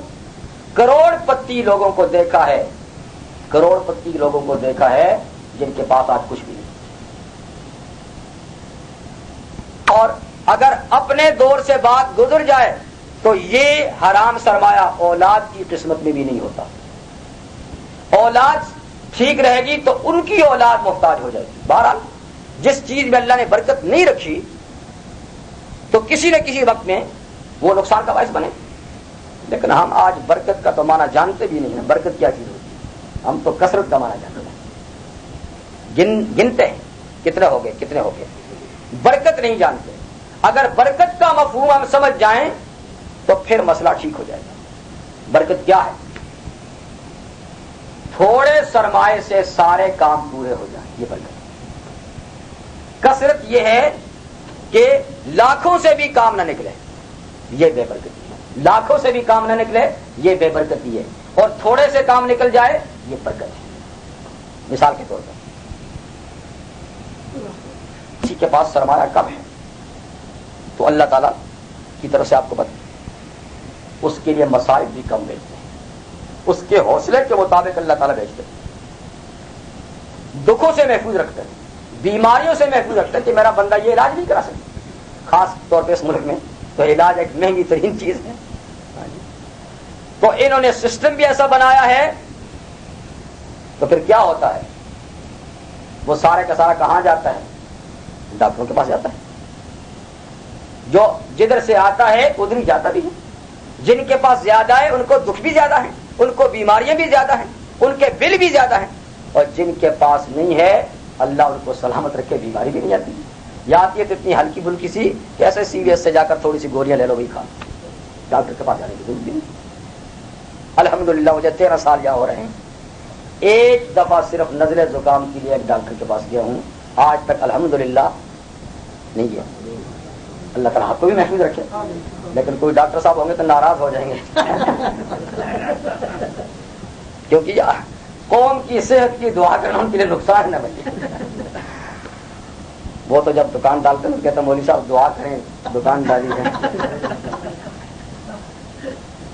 کروڑ پتی لوگوں کو دیکھا ہے، کروڑ پتی لوگوں کو دیکھا ہے جن کے پاس آج کچھ بھی نہیں، اور اگر اپنے دور سے بات گزر جائے تو یہ حرام سرمایہ اولاد کی قسمت میں بھی نہیں ہوتا۔ اولاد ٹھیک رہے گی تو ان کی اولاد محتاج ہو جائے گی۔ بہرحال جس چیز میں اللہ نے برکت نہیں رکھی تو کسی نہ کسی وقت میں وہ نقصان کا باعث بنے، لیکن ہم آج برکت کا تو معنی جانتے بھی نہیں ہیں۔ برکت کیا چیز ہوتی ہے؟ ہم تو کثرت کا معنی جانتے ہیں، گنتے ہیں کتنے ہو گئے، برکت نہیں جانتے۔ اگر برکت کا مفہوم ہم سمجھ جائیں تو پھر مسئلہ ٹھیک ہو جائے گا۔ برکت کیا ہے؟ تھوڑے سرمایے سے سارے کام پورے ہو جائیں، یہ برکت۔ کثرت یہ ہے کہ لاکھوں سے بھی کام نہ نکلے، یہ بے برکتی ہے۔ لاکھوں سے بھی کام نہ نکلے، یہ بے برکتی ہے، اور تھوڑے سے کام نکل جائے یہ برکت ہے۔ مثال کے طور پر کسی کے پاس سرمایہ کم ہے تو اللہ تعالیٰ کی طرف سے آپ کو بتا، اس کے لیے مصائب بھی کم بھیجتے ہیں، اس کے حوصلے کے مطابق اللہ تعالیٰ بھیجتے ہیں، دکھوں سے محفوظ رکھتے ہیں، بیماریوں سے محفوظ رکھتے ہیں کہ میرا بندہ یہ علاج نہیں کرا سکتا، خاص طور پہ اس ملک میں تو علاج ایک مہنگی ترین چیز ہے۔ تو انہوں نے سسٹم بھی ایسا بنایا ہے، تو پھر کیا ہوتا ہے؟ وہ سارے کا سارا کہاں جاتا ہے؟ ڈاکٹروں کے پاس جاتا ہے، جو جدھر سے آتا ہے ادھر ہی جاتا بھی ہے۔ جن کے پاس زیادہ ہے ان کو دکھ بھی زیادہ ہیں، ان کو بیماریاں بھی زیادہ ہیں، ان کے بل بھی زیادہ ہیں، اور جن کے پاس نہیں ہے اللہ ان کو سلامت رکھے بیماری بھی نہیں آتی۔ یا آتی ہے تو اتنی ہلکی بھلکی سی کہ ایسے سی وی ایس سے جا کر تھوڑی سی گولیاں لے لو، وہی کھا، ڈاکٹر کے پاس جانے کی ضرورت نہیں۔ الحمدللہ مجھے 13 سال یہاں ہو رہے ہیں، ایک دفعہ صرف نزلے زکام کے لیے ایک ڈاکٹر کے پاس گیا ہوں، آج تک الحمدللہ نہیں گیا۔ اللہ تعالیٰ آپ کو بھی محفوظ رکھے، لیکن کوئی ڈاکٹر صاحب ہوں گے تو ناراض ہو جائیں گے کیونکہ قوم کی صحت کی دعا کرنا ان کے لیے نقصان نہ بنے۔ وہ تو جب دکان ڈالتے ہیں تو کہتے ہیں مولوی صاحب دعا کریں، دکان ڈالی ہے۔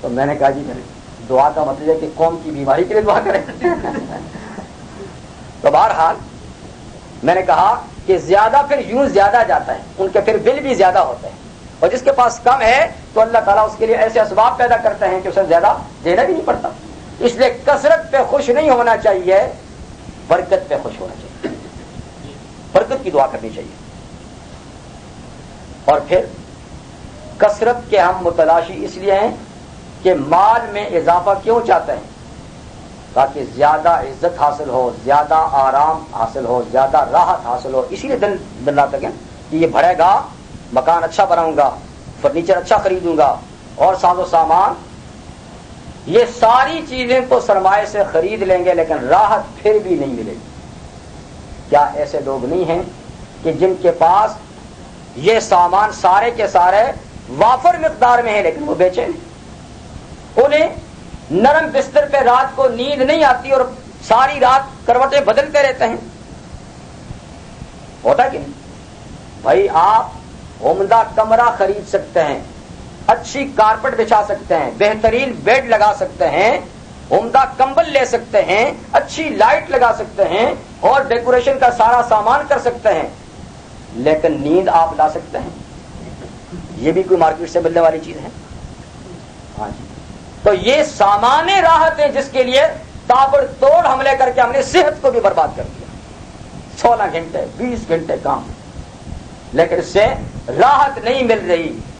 تو میں نے کہا جی دعا کا مطلب ہے کہ قوم کی بیماری کے لیے دعا کریں۔ تو بہرحال میں نے کہا کہ زیادہ پھر یوں زیادہ جاتا ہے، ان کے پھر بل بھی زیادہ ہوتے ہیں، اور جس کے پاس کم ہے تو اللہ تعالیٰ اس کے لیے ایسے اسباب پیدا کرتے ہیں کہ اسے زیادہ دینا بھی نہیں پڑتا۔ اس لیے کثرت پہ خوش نہیں ہونا چاہیے، برکت پہ خوش ہونا چاہیے، برکت کی دعا کرنی چاہیے۔ اور پھر کثرت کے ہم متلاشی اس لیے ہیں کہ مال میں اضافہ کیوں چاہتے ہیں؟ تاکہ زیادہ عزت حاصل ہو، زیادہ آرام حاصل ہو، زیادہ راحت حاصل ہو۔ اسی لیے دن رات لگے کہ یہ بڑھے گا، مکان اچھا بناؤں گا، فرنیچر اچھا خریدوں گا، اور ساز و سامان، یہ ساری چیزیں تو سرمایہ سے خرید لیں گے لیکن راحت پھر بھی نہیں ملے گی۔ کیا ایسے لوگ نہیں ہیں کہ جن کے پاس یہ سامان سارے کے سارے وافر مقدار میں ہیں لیکن وہ بیچے نہیں؟ انہیں نرم بستر پہ رات کو نیند نہیں آتی اور ساری رات کروٹیں بدلتے رہتے ہیں، ہوتا کہ نہیں؟ بھائی آپ عمدہ کمرہ خرید سکتے ہیں، اچھی کارپٹ بچھا سکتے ہیں، بہترین بیڈ لگا سکتے ہیں، عمدہ کمبل لے سکتے ہیں، اچھی لائٹ لگا سکتے ہیں اور ڈیکوریشن کا سارا سامان کر سکتے ہیں، لیکن نیند آپ لا سکتے ہیں؟ یہ بھی کوئی مارکیٹ سے ملنے والی چیز ہے؟ ہاں جی۔ تو یہ سامان راحت ہے جس کے لیے تابڑ توڑ حملے کر کے ہم نے صحت کو بھی برباد کر دیا، 16 گھنٹے 20 گھنٹے کام، لیکن اس سے راحت نہیں مل رہی۔